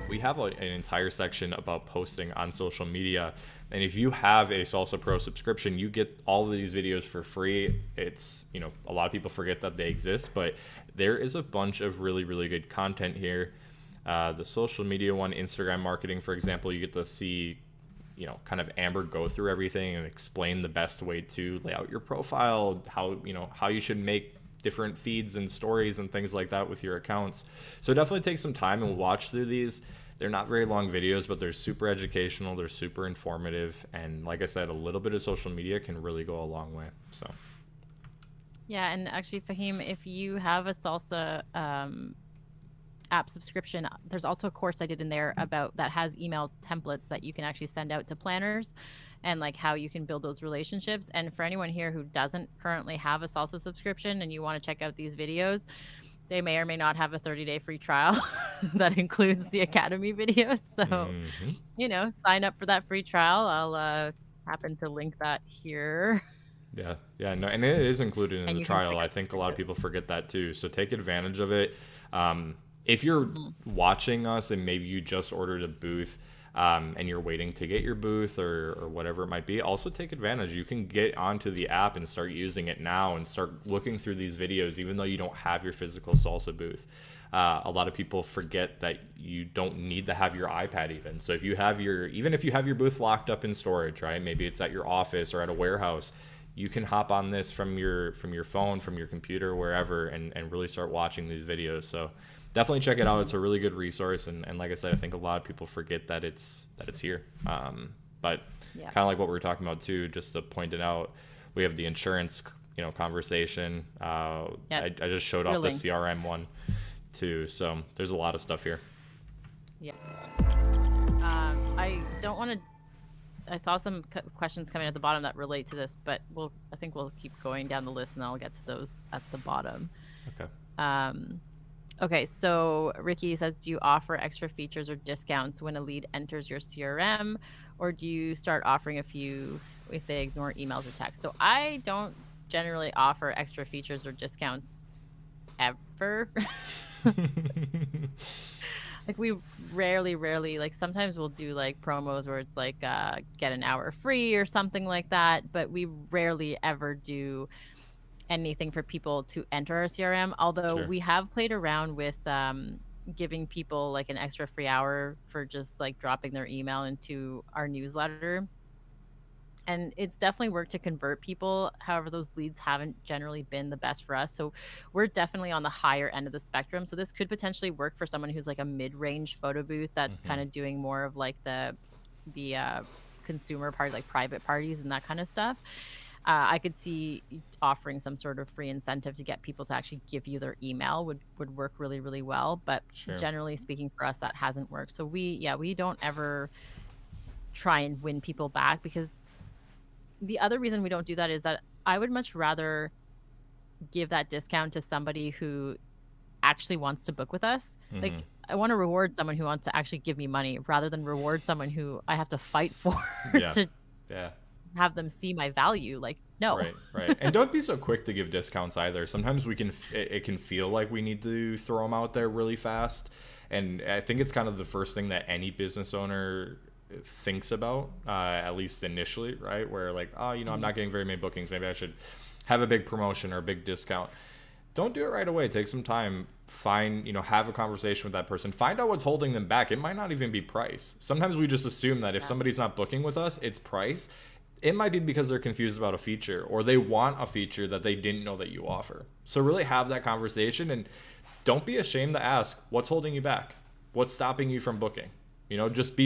We have an entire section about posting on social media. And if you have a Salsa Pro subscription, you get all of these videos for free. It's, a lot of people forget that they exist, but there is a bunch of really, really good content here. The social media one, Instagram marketing, for example, you get to see, kind of Amber go through everything and explain the best way to lay out your profile, how you should make different feeds and stories and things like that with your accounts. So definitely take some time and watch through these. They're not very long videos, but they're super educational. They're super informative. And like I said, a little bit of social media can really go a long way. So. Yeah. And actually, Fahim, if you have a Salsa app subscription, there's also a course I did in there about that has email templates that you can actually send out to planners, and like how you can build those relationships. And for anyone here who doesn't currently have a Salsa subscription and you want to check out these videos, they may or may not have a 30-day free trial that includes the Academy videos. So, sign up for that free trial. I'll happen to link that here. Yeah, no, and it is included in the trial. I think a lot of people forget that too. So take advantage of it. If you're watching us and maybe you just ordered a booth, and you're waiting to get your booth or whatever it might be, also take advantage. You can get onto the app and start using it now and start looking through these videos, even though you don't have your physical salsa booth. A lot of people forget that you don't need to have your iPad even. So if you have even if you have your booth locked up in storage, right? Maybe it's at your office or at a warehouse, you can hop on this from your phone, from your computer, wherever, and really start watching these videos. So definitely check it out. It's a really good resource, and like I said, I think a lot of people forget that it's here. But kind of like what we were talking about too, just to point it out, we have the insurance, conversation. I just showed off the CRM one too. So there's a lot of stuff here. Yeah. I don't want to. I saw some questions coming at the bottom that relate to this, but I think we'll keep going down the list, and I'll get to those at the bottom. Okay. Okay, so Ricky says, do you offer extra features or discounts when a lead enters your CRM, or do you start offering a few if they ignore emails or text? So I don't generally offer extra features or discounts ever. Like we rarely, like sometimes we'll do like promos where it's like get an hour free or something like that, but we rarely ever do anything for people to enter our CRM. Although we have played around with giving people like an extra free hour for just like dropping their email into our newsletter. And it's definitely worked to convert people. However, those leads haven't generally been the best for us. So we're definitely on the higher end of the spectrum. So this could potentially work for someone who's like a mid-range photo booth that's kind of doing more of like the consumer part, like private parties and that kind of stuff. I could see offering some sort of free incentive to get people to actually give you their email would work really, really well. But generally speaking, for us, that hasn't worked. So we don't ever try and win people back, because the other reason we don't do that is that I would much rather give that discount to somebody who actually wants to book with us. Like I want to reward someone who wants to actually give me money rather than reward someone who I have to fight for to have them see my value. Like, no. Right. And don't be so quick to give discounts either. Sometimes it can feel like we need to throw them out there really fast. And I think it's kind of the first thing that any business owner thinks about, at least initially, right? Where like, oh, I'm not getting very many bookings. Maybe I should have a big promotion or a big discount. Don't do it right away. Take some time. Have a conversation with that person. Find out what's holding them back. It might not even be price. Sometimes we just assume that if somebody's not booking with us, it's price. It might be because they're confused about a feature, or they want a feature that they didn't know that you offer. So really have that conversation, and don't be ashamed to ask, what's holding you back? What's stopping you from booking? Just be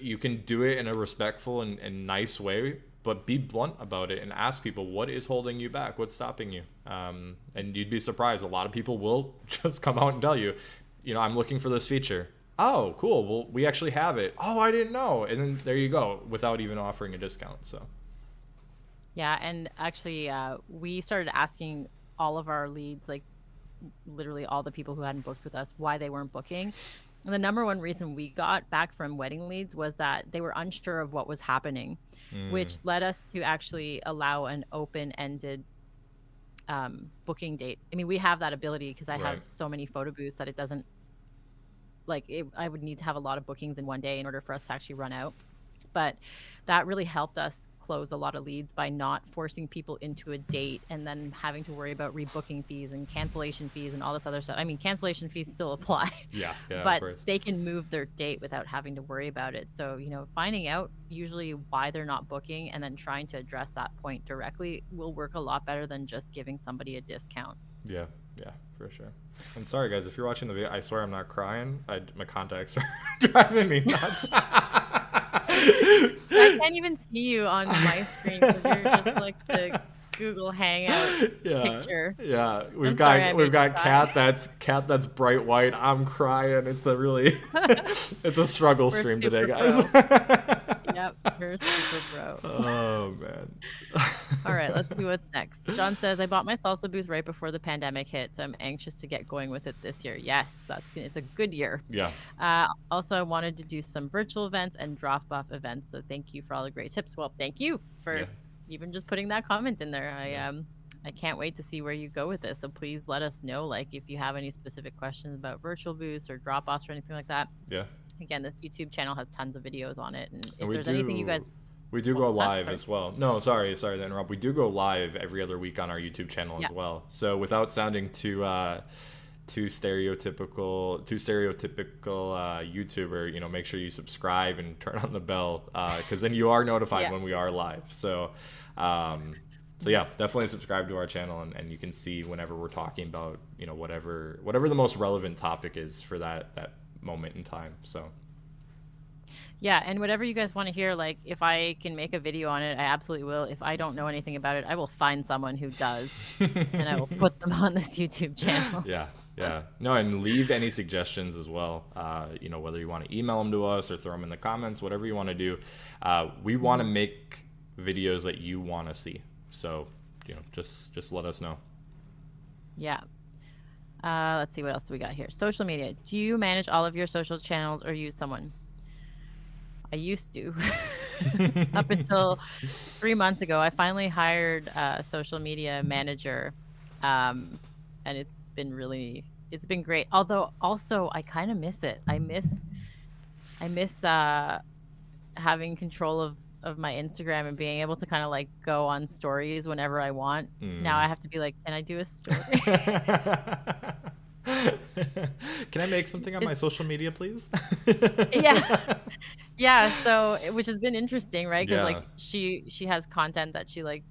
you can do it in a respectful and nice way, but be blunt about it and ask people, what is holding you back? What's stopping you? And you'd be surprised. A lot of people will just come out and tell you, I'm looking for this feature. Oh, cool. Well, we actually have it. Oh, I didn't know. And then there you go, without even offering a discount. So. Yeah. And actually, we started asking all of our leads, like literally all the people who hadn't booked with us, why they weren't booking. And the number one reason we got back from wedding leads was that they were unsure of what was happening, which led us to actually allow an open-ended booking date. I mean, we have that ability because I have so many photo booths that it doesn't, I would need to have a lot of bookings in one day in order for us to actually run out. But that really helped us close a lot of leads by not forcing people into a date and then having to worry about rebooking fees and cancellation fees and all this other stuff. I mean, cancellation fees still apply. Yeah, but they can move their date without having to worry about it. So, finding out usually why they're not booking and then trying to address that point directly will work a lot better than just giving somebody a discount. Yeah, for sure. And sorry, guys, if you're watching the video, I swear I'm not crying. My contacts are driving me nuts. I can't even see you on my screen because you're just like the Google Hangout picture. Yeah, we've got Kat that's bright white. I'm crying. It's a really it's a struggle stream today, guys. Yep, you're super bro. Oh man. All right, let's see what's next. John says, I bought my salsa booth right before the pandemic hit, so I'm anxious to get going with it this year. Yes, it's a good year. Yeah. Also, I wanted to do some virtual events and drop-off events, so thank you for all the great tips. Well, thank you for even just putting that comment in there. I can't wait to see where you go with this. So please let us know, if you have any specific questions about virtual booths or drop-offs or anything like that. Yeah. Again, this YouTube channel has tons of videos on it, and And if there's anything you guys we do go want, live sorry. as well. No, sorry to interrupt. We do go live every other week on our YouTube channel Yeah. as well. So without sounding too stereotypical YouTuber, you know, make sure you subscribe and turn on the bell, because then you are notified Yeah. when we are live. So so yeah, definitely subscribe to our channel, and you can see whenever we're talking about, you know, whatever the most relevant topic is for that moment in time. So Yeah, and whatever you guys want to hear, like if I can make a video on it, I absolutely will. If I don't know anything about it, I will find someone who does, and I will put them on this YouTube channel. Yeah. No, and leave any suggestions as well. You know, whether you want to email them to us or throw them in the comments, whatever you want to do. We want to make videos that you want to see. So, you know, just let us know. Yeah. Let's see what else we got here. Social media. Do you manage all of your social channels or use someone? I used to. Up until 3 months ago, I finally hired a social media manager, and it's been great. Although also I kind of miss it. I miss having control of my Instagram and being able to kind of like go on stories whenever I want. Now I have to be like, can I do a story? Can I make something on my social media, please? Yeah. Yeah, so which has been interesting, right? Because Yeah. like she has content that she like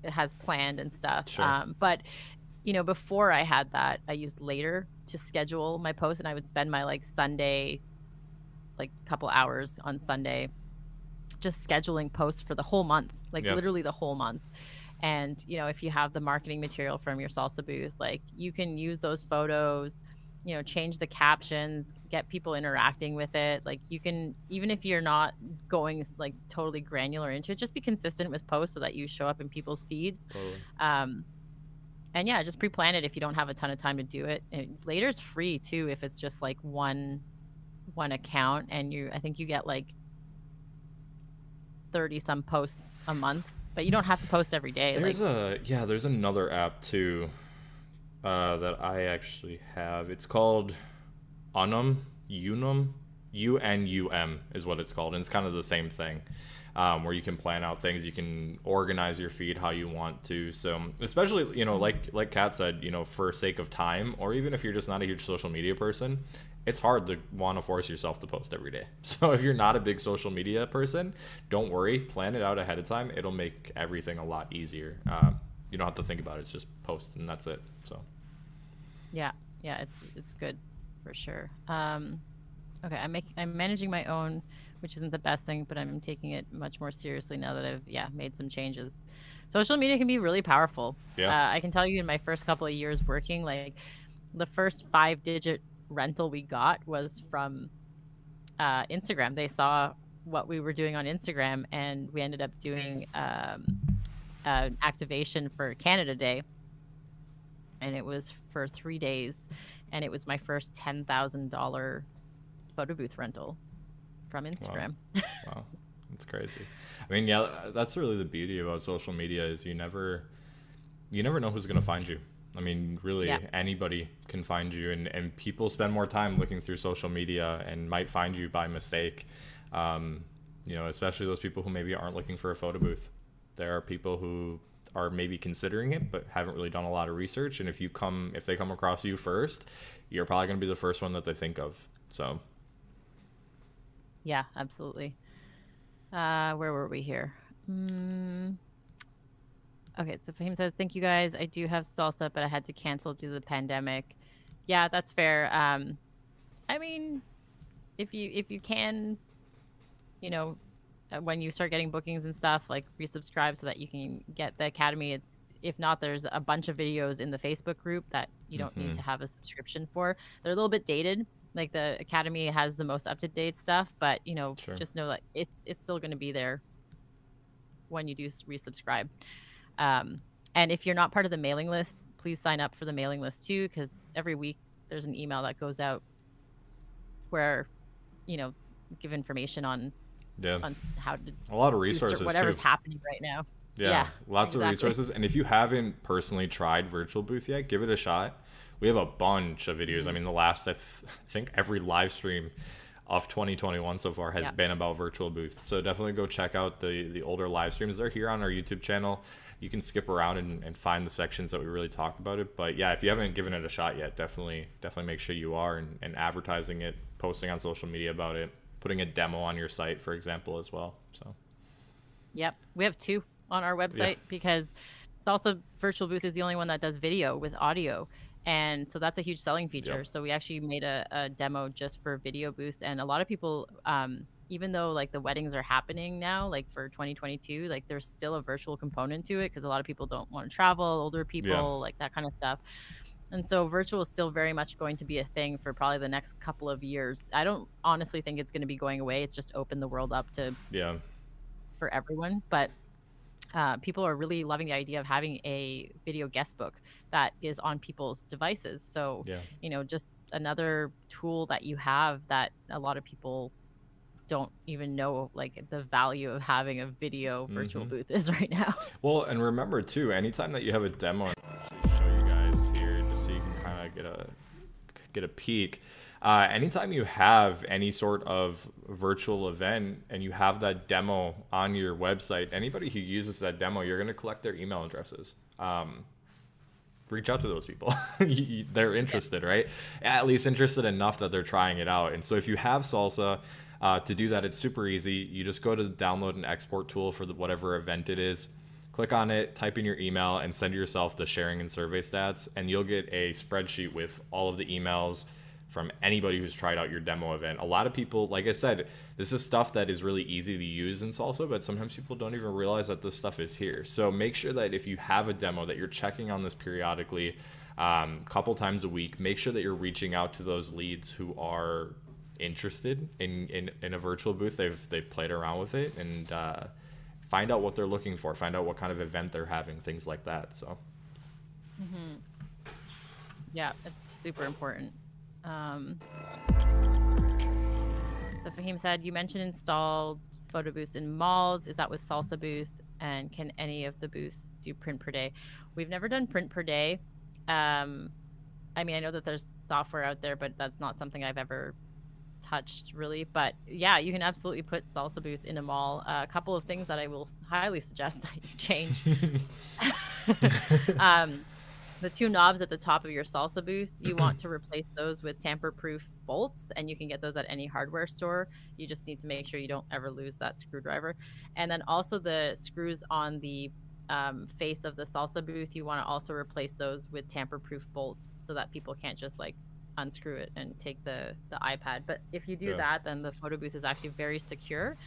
has planned and stuff. Sure. But you know, before I had that, I used Later to schedule my posts, and I would spend my like Sunday, like couple hours on Sunday, just scheduling posts for the whole month, like Yep. literally the whole month. And you know, if you have the marketing material from your salsa booth, like you can use those photos, you know, change the captions, get people interacting with it. Like you can, even if you're not going like totally granular into it, just be consistent with posts so that you show up in people's feeds. Totally. And yeah, just pre-plan it if you don't have a ton of time to do it. And Later's free too if it's just like one account, and I think you get like 30 some posts a month, but you don't have to post every day. There's another app too, that I actually have. It's called Unum UNUM is what it's called, and it's kind of the same thing, where you can plan out things, you can organize your feed how you want to. So especially, you know, like Kat said, you know, for sake of time, or even if you're just not a huge social media person, it's hard to want to force yourself to post every day. So if you're not a big social media person, don't worry, plan it out ahead of time. It'll make everything a lot easier. You don't have to think about it. It's just post and that's it. So Yeah, it's good for sure. Okay, I'm managing my own, which isn't the best thing, but I'm taking it much more seriously now that I've made some changes. Social media can be really powerful. Yeah. I can tell you in my first couple of years working, like the first 5-digit rental we got was from Instagram. They saw what we were doing on Instagram, and we ended up doing an activation for Canada Day, and it was for 3 days, and it was my first $10,000 photo booth rental from Instagram. Wow. That's crazy. I mean, yeah, that's really the beauty about social media is you never know who's going to find you. I mean, really, anybody can find you, and people spend more time looking through social media and might find you by mistake. You know, especially those people who maybe aren't looking for a photo booth. There are people who are maybe considering it but haven't really done a lot of research, and if they come across you first, you're probably going to be the first one that they think of. So yeah, absolutely. Where were we here? Okay, so Fahim says, thank you guys. I do have salsa, but I had to cancel due to the pandemic. Yeah, that's fair. I mean, if you can, you know, when you start getting bookings and stuff, like resubscribe so that you can get the academy. If not, there's a bunch of videos in the Facebook group that you don't need to have a subscription for. They're a little bit dated. Like the academy has the most up-to-date stuff, but you know, just know that it's still going to be there when you do resubscribe. And if you're not part of the mailing list, please sign up for the mailing list too, because every week there's an email that goes out where, you know, give information on how to a lot of resources, whatever's too. happening right now. Yeah, lots of resources. And if you haven't personally tried virtual booth yet, give it a shot. We have a bunch of videos. I mean, the last, I think every live stream of 2021 so far has been about virtual booths. So definitely go check out the older live streams. They're here on our YouTube channel. You can skip around and find the sections that we really talked about it. But yeah, if you haven't given it a shot yet, definitely make sure you are, and advertising it, posting on social media about it, putting a demo on your site, for example, as well. So yep, we have 2 on our website because Salsa Virtual Booth is the only one that does video with audio. And so that's a huge selling feature. Yep. So we actually made a demo just for video booths. And a lot of people, even though like the weddings are happening now, like for 2022, like there's still a virtual component to it because a lot of people don't want to travel, older people, like that kind of stuff. And so virtual is still very much going to be a thing for probably the next couple of years. I don't honestly think it's going to be going away. It's just opened the world up to for everyone. But people are really loving the idea of having a video guest book that is on people's devices. So, you know, just another tool that you have that a lot of people don't even know like the value of having a video virtual booth is right now. Well, and remember too, anytime that you have a demo, I'll show you guys here just so you can kind of get a peek. Anytime you have any sort of virtual event and you have that demo on your website, anybody who uses that demo, you're going to collect their email addresses. Reach out to those people. They're interested, right? At least interested enough that they're trying it out. And so if you have Salsa, to do that, it's super easy. You just go to the download and export tool for whatever event it is. Click on it, type in your email, and send yourself the sharing and survey stats. And you'll get a spreadsheet with all of the emails from anybody who's tried out your demo event. A lot of people, like I said, this is stuff that is really easy to use in Salsa, but sometimes people don't even realize that this stuff is here. So make sure that if you have a demo that you're checking on this periodically, couple times a week, make sure that you're reaching out to those leads who are interested in a virtual booth. They've played around with it, and find out what they're looking for, find out what kind of event they're having, things like that. So yeah, it's super important. So Fahim said, you mentioned installed photo booths in malls. Is that with Salsa Booth? And can any of the booths do print per day? We've never done print per day. I mean, I know that there's software out there, but that's not something I've ever touched really. But yeah, you can absolutely put Salsa Booth in a mall. A couple of things that I will highly suggest that you change. The 2 knobs at the top of your Salsa booth, you want to replace those with tamper-proof bolts, and you can get those at any hardware store. You just need to make sure you don't ever lose that screwdriver. And then also the screws on the face of the Salsa booth, you want to also replace those with tamper-proof bolts so that people can't just like unscrew it and take the iPad. But if you do that, then the photo booth is actually very secure.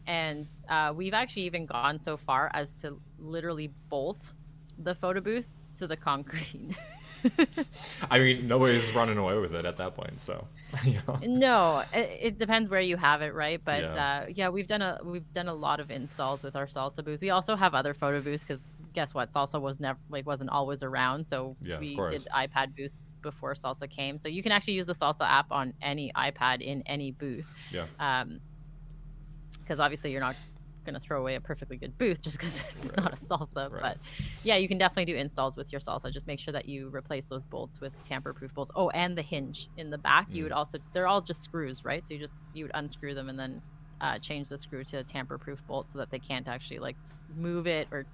And we've actually even gone so far as to literally bolt the photo booth to the concrete. I mean, nobody's running away with it at that point, so No, it depends where you have it, right? But yeah, we've done a lot of installs with our Salsa booth. We also have other photo booths because guess what, Salsa wasn't always around, so we did iPad booths before Salsa came. So you can actually use the Salsa app on any iPad in any booth. Because obviously you're not going to throw away a perfectly good booth just because it's not a Salsa. But yeah, you can definitely do installs with your Salsa. Just make sure that you replace those bolts with tamper-proof bolts. Oh, and the hinge in the back, you would also, they're all just screws, right? So you would unscrew them and then change the screw to a tamper-proof bolt so that they can't actually like move it or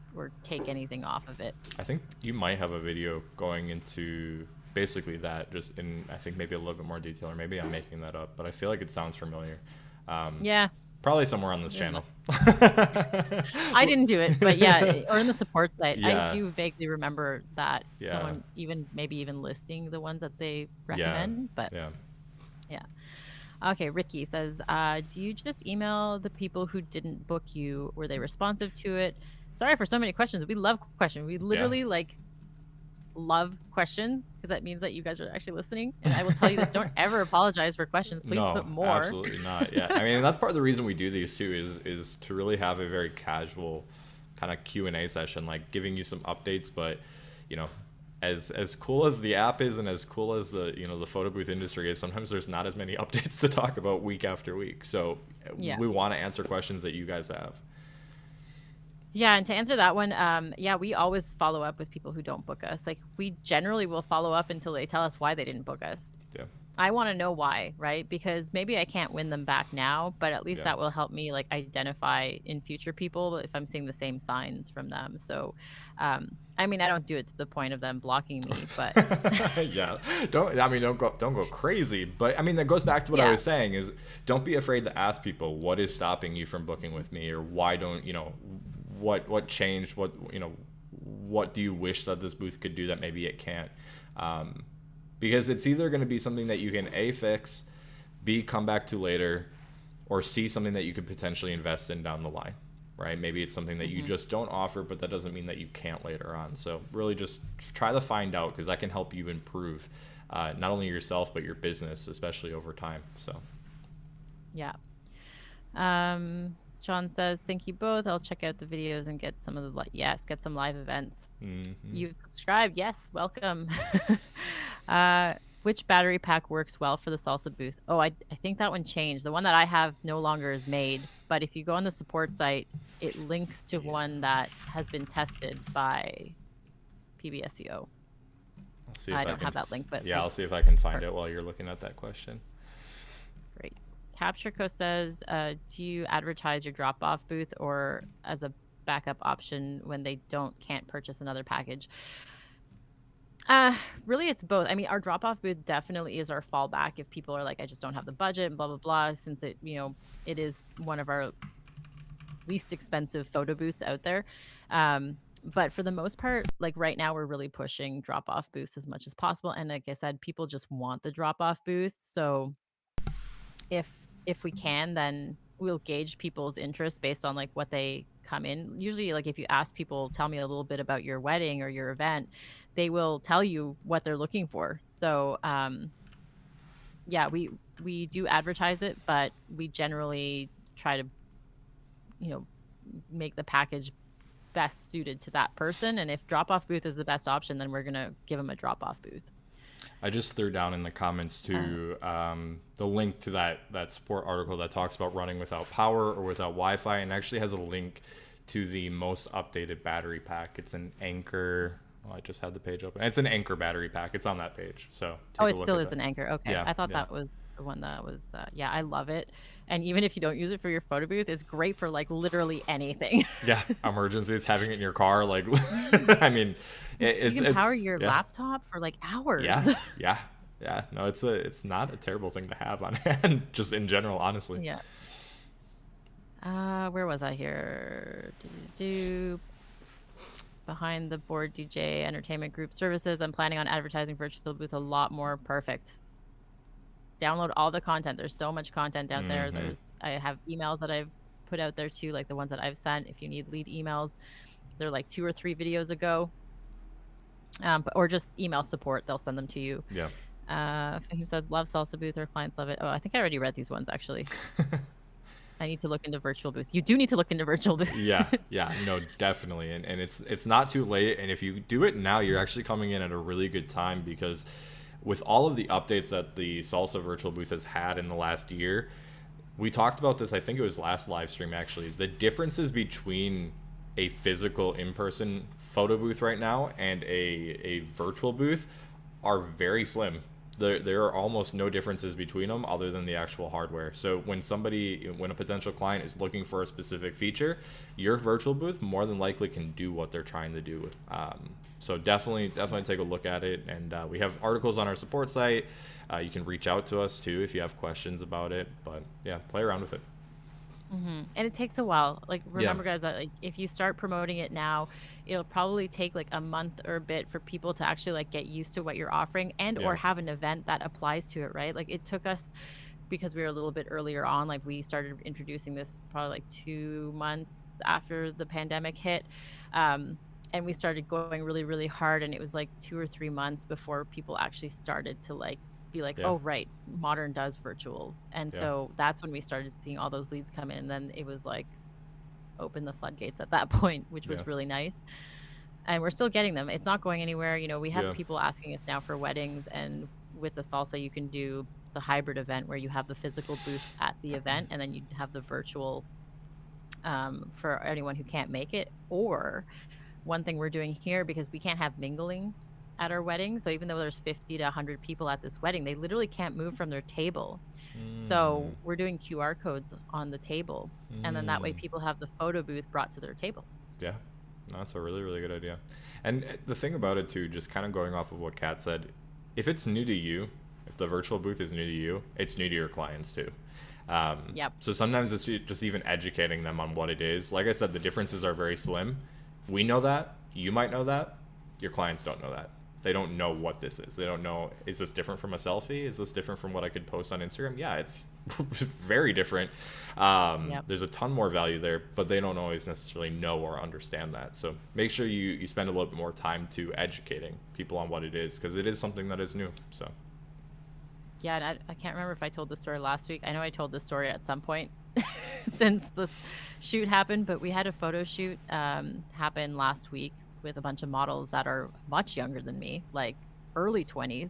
take anything off of it. I think you might have a video going into basically that, just in I think maybe a little bit more detail, or maybe I'm making that up, but I feel like it sounds familiar. Yeah. Probably somewhere on this channel. I didn't do it, but yeah, or in the support site. I do vaguely remember that someone maybe even listing the ones that they recommend. But yeah. Okay, Ricky says, do you just email the people who didn't book you? Were they responsive to it? Sorry for so many questions. We love questions. We literally love questions because that means that you guys are actually listening. And I will tell you this, don't ever apologize for questions. Please put more. Absolutely not. Yeah. I mean, that's part of the reason we do these too, is to really have a very casual kind of Q&A session, like giving you some updates. But, you know, as cool as the app is and as cool as the photo booth industry is, sometimes there's not as many updates to talk about week after week. So we want to answer questions that you guys have. Yeah, and to answer that one, we always follow up with people who don't book us. Like, we generally will follow up until they tell us why they didn't book us. Yeah. I want to know why, right? Because maybe I can't win them back now, but at least Yeah. that will help me like identify in future people if I'm seeing the same signs from them. So, I mean, I don't do it to the point of them blocking me, but Yeah, don't go crazy, but I mean that goes back to what I yeah, was saying is don't be afraid to ask people what is stopping you from booking with me, or why don't what changed, what do you wish that this booth could do that maybe it can't, because it's either going to be something that you can A, fix, B, come back to later, or C, something that you could potentially invest in down the line, right? Maybe it's something that you hmm just don't offer, but that doesn't mean that you can't later on. So really just try to find out, because that can help you improve not only yourself, but your business, especially over time. So yeah. John says, "Thank you both. I'll check out the videos and get some of the yes, get some live events." mhm. You've subscribed. Yes, welcome. Which battery pack works well for the Salsa booth? Oh, I think that one changed. The one that I have no longer is made, but if you go on the support site, it links to one that has been tested by PBSEO. I'll see I if I don't can. have that link, but Yeah, like, I'll see if I can find perfect. it while you're looking at that question. Great. CaptureCo says, do you advertise your drop-off booth or as a backup option when they can't purchase another package? Uh, Really, it's both. I mean, our drop-off booth definitely is our fallback if people are like, I just don't have the budget and blah blah blah. Since it is one of our least expensive photo booths out there. But for the most part, like right now, we're really pushing drop-off booths as much as possible. And like I said, people just want the drop-off booth. So if we can, then we'll gauge people's interest based on like what they come in. Usually, like if you ask people, tell me a little bit about your wedding or your event, they will tell you what they're looking for. So yeah, we do advertise it, but we generally try to, you know, make the package best suited to that person. And if drop off booth is the best option, then we're gonna give them a drop off booth. I just threw down in the comments Uh, to the link to that support article that talks about running without power or without Wi-Fi, and actually has a link to the most updated battery pack. It's an Anchor. Oh, I just had the page open. It's an Anchor battery pack. It's on that page. So Oh, take a it look still at is that. an Anchor. Okay. Yeah, I thought yeah, that was the one that was, yeah, I love it. And even if you don't use it for your photo booth, it's great for like literally anything. yeah. Emergencies, having it in your car, like, I mean, You can power it's your yeah, laptop for like hours. yeah, yeah, yeah. No, it's not a terrible thing to have on hand, just in general, honestly. Yeah. Where was I here? Do behind the board DJ entertainment group services. I'm planning on advertising virtual booth a lot more. Perfect. Download all the content. There's so much content out there. Hmm. I have emails that I've put out there too, like the ones that I've sent. If you need lead emails, they're like 2 or 3 videos ago. Or just email support. They'll send them to you. Yeah. Fahim says, love Salsa Booth. Our clients love it. Oh, I think I already read these ones actually. I need to look into virtual booth. You do need to look into virtual booth. Yeah, yeah, no, definitely, and it's not too late, and if you do it now, you're actually coming in at a really good time, because with all of the updates that the Salsa virtual booth has had in the last year, we talked about this. I think it was last live stream actually. The differences between a physical in-person photo booth right now and a virtual booth are very slim. There are almost no differences between them other than the actual hardware. So when a potential client is looking for a specific feature, your virtual booth more than likely can do what they're trying to do. So definitely take a look at it. And we have articles on our support site. You can reach out to us too if you have questions about it. But yeah, play around with it. And it takes a while. Like, Yeah, remember, guys, that like if you start promoting it now, it'll probably take like a month or a bit for people to actually like get used to what you're offering and yeah, or have an event that applies to it, right? Like it took us because we were a little bit earlier on, like we started introducing this probably like 2 months after the pandemic hit. And we started going really, really hard. And it was like 2 or 3 months before people actually started to like be like, yeah, oh, right, modern does virtual. And yeah, so that's when we started seeing all those leads come in. And then it was like open the floodgates at that point, which yeah, was really nice. And we're still getting them. It's not going anywhere. We have yeah, people asking us now for weddings. And with the salsa, you can do the hybrid event where you have the physical booth at the event and then you have the virtual for anyone who can't make it. Or one thing we're doing here, because we can't have mingling at our wedding. So even though there's 50 to 100 people at this wedding, they literally can't move from their table. So Mm, we're doing QR codes on the table, and then that way mm. people have the photo booth brought to their table. Yeah, no, that's a really, really good idea. And the thing about it too, just kind of going off of what Kat said, if it's new to you, if the virtual booth is new to you, it's new to your clients too. Yep. So sometimes it's just even educating them on what it is. Like I said, the differences are very slim. We know that. You might know that. Your clients don't know that. They don't know what this is. They don't know, is this different from a selfie? Is this different from what I could post on Instagram? Yeah, it's very different. Yep. There's a ton more value there, but they don't always necessarily know or understand that. So make sure you spend a little bit more time to educating people on what it is, because it is something that is new. So Yeah, and I can't remember if I told the story last week. I know I told the story at some point since the shoot happened, but we had a photo shoot happen last week with a bunch of models that are much younger than me, like early 20s.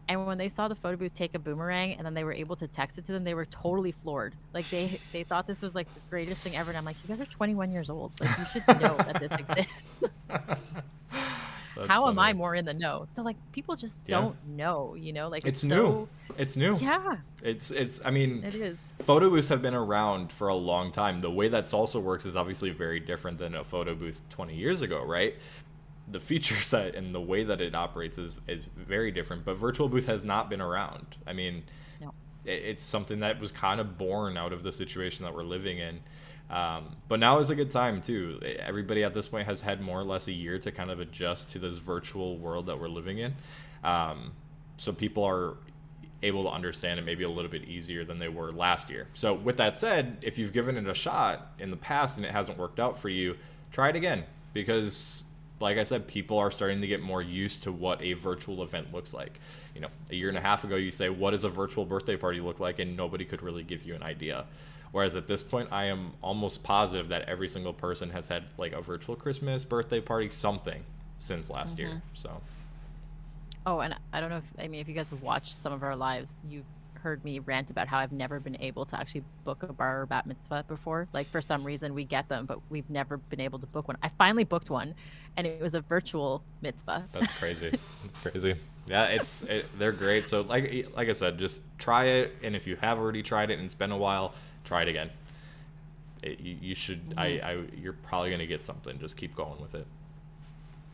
And when they saw the photo booth take a boomerang and then they were able to text it to them, they were totally floored. Like they thought this was like the greatest thing ever. And I'm like, you guys are 21 years old. Like you should know that this exists. that's How am I funny. more in the know? So like people just Yeah, don't know, like it's it's new. so, It's new. yeah, It's I mean, it is. photo booths have been around for a long time. The way that salsa works is obviously very different than a photo booth 20 years ago, right? The feature set and the way that it operates is very different, but virtual booth has not been around. I mean, No. it's something that was kind of born out of the situation that we're living in. But now is a good time too. Everybody at this point has had more or less a year to kind of adjust to this virtual world that we're living in. So people are able to understand it maybe a little bit easier than they were last year. So with that said, if you've given it a shot in the past and it hasn't worked out for you, try it again, because like I said, people are starting to get more used to what a virtual event looks like. A year and a half ago, you say, what does a virtual birthday party look like? And nobody could really give you an idea. Whereas at this point, I am almost positive that every single person has had like a virtual Christmas, birthday party, something since last Hmm. year. So Oh, and I don't know if you guys have watched some of our lives, you've heard me rant about how I've never been able to actually book a bar or bat mitzvah before. Like for some reason we get them, but we've never been able to book one. I finally booked one, and it was a virtual mitzvah. that's crazy. That's crazy. Yeah, they're great. So like I said, just try it, and if you have already tried it and it's been a while, try it again. You should. Hmm. You're probably gonna get something. Just keep going with it.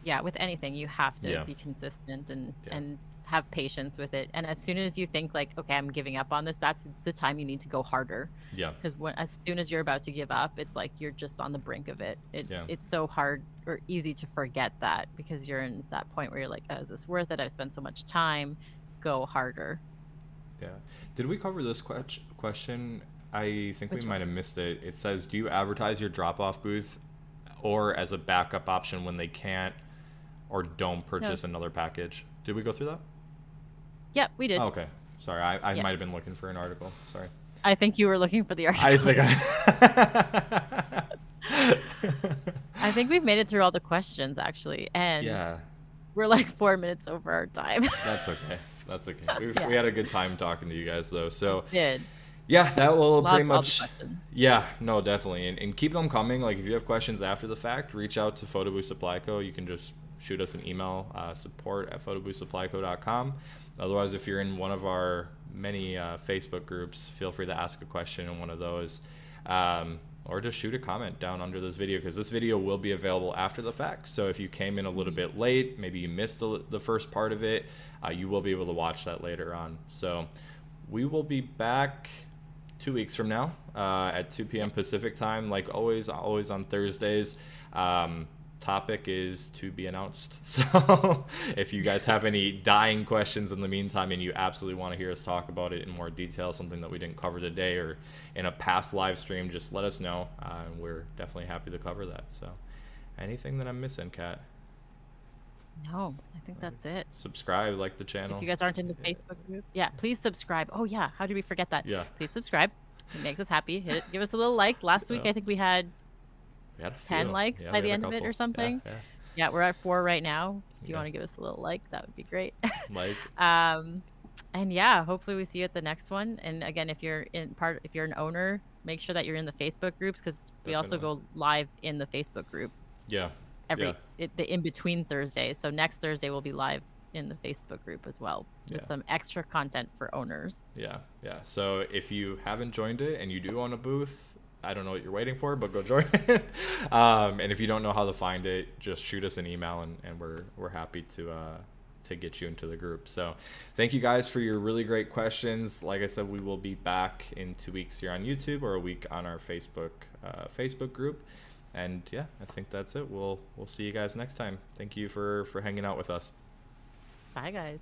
Yeah, with anything, you have to Yeah. be consistent and Yeah. have patience with it. And as soon as you think like, okay, I'm giving up on this, that's the time you need to go harder. Yeah. Because as soon as you're about to give up, it's like you're just on the brink of it. Yeah. It's so hard or easy to forget that, because you're in that point where you're like, oh, is this worth it? I've spent so much time. Go harder. Yeah. Did we cover this question? I think we Which might one? have missed it. It says, do you advertise your drop-off booth or as a backup option when they can't or don't No. purchase another package? Did we go through that? Yeah, we did. Oh, okay. Sorry, I Yeah. might have been looking for an article. Sorry. I think you were looking for the I article. think I. I think we've made it through all the questions actually, and Yeah, we're like 4 minutes over our time. that's okay. That's okay. Yeah, We had a good time talking to you guys though. So did. yeah, that will pretty Loved all the much. questions. Yeah, no, definitely, and keep them coming. Like if you have questions after the fact, reach out to Photobooth Supply Co. You can just shoot us an email, support@photoboothsupplyco.com. Otherwise, if you're in one of our many Facebook groups, feel free to ask a question in one of those, or just shoot a comment down under this video, because this video will be available after the fact. So if you came in a little bit late, maybe you missed the first part of it, you will be able to watch that later on. So we will be back 2 weeks from now at 2 p.m. Pacific time, like always on Thursdays. Topic is to be announced. So if you guys have any dying questions in the meantime and you absolutely want to hear us talk about it in more detail, something that we didn't cover today or in a past live stream, just let us know. And we're definitely happy to cover that. So anything that I'm missing, Kat? No, I think that's it. Subscribe, like the If channel. you guys aren't in the Facebook group, yeah, please subscribe. Oh yeah, how did we forget that? Yeah. Please subscribe. It makes us happy. Hit it. Give us a little like. Last week Yeah. I think we had We had a 10 few. likes Yeah, by we the had end a of it couple. or something. Yeah, Yeah, we're at 4 right now. If you yeah. want to give us a little like, that would be great. Like, And yeah, hopefully we see you at the next one. And again, if you're an owner, make sure that you're in the Facebook groups, because we also Definitely. go live in the Facebook group. yeah. the in between Thursdays. So next Thursday we'll be live in the Facebook group as well with some extra content for owners. Yeah. So if you haven't joined it and you do own a booth, I don't know what you're waiting for, but go join it. And if you don't know how to find it, just shoot us an email, and we're happy to get you into the group. So thank you guys for your really great questions. Like I said, we will be back in 2 weeks here on YouTube, or a week on our Facebook group. And yeah, I think that's it. We'll see you guys next time. Thank you for hanging out with us. Bye, guys.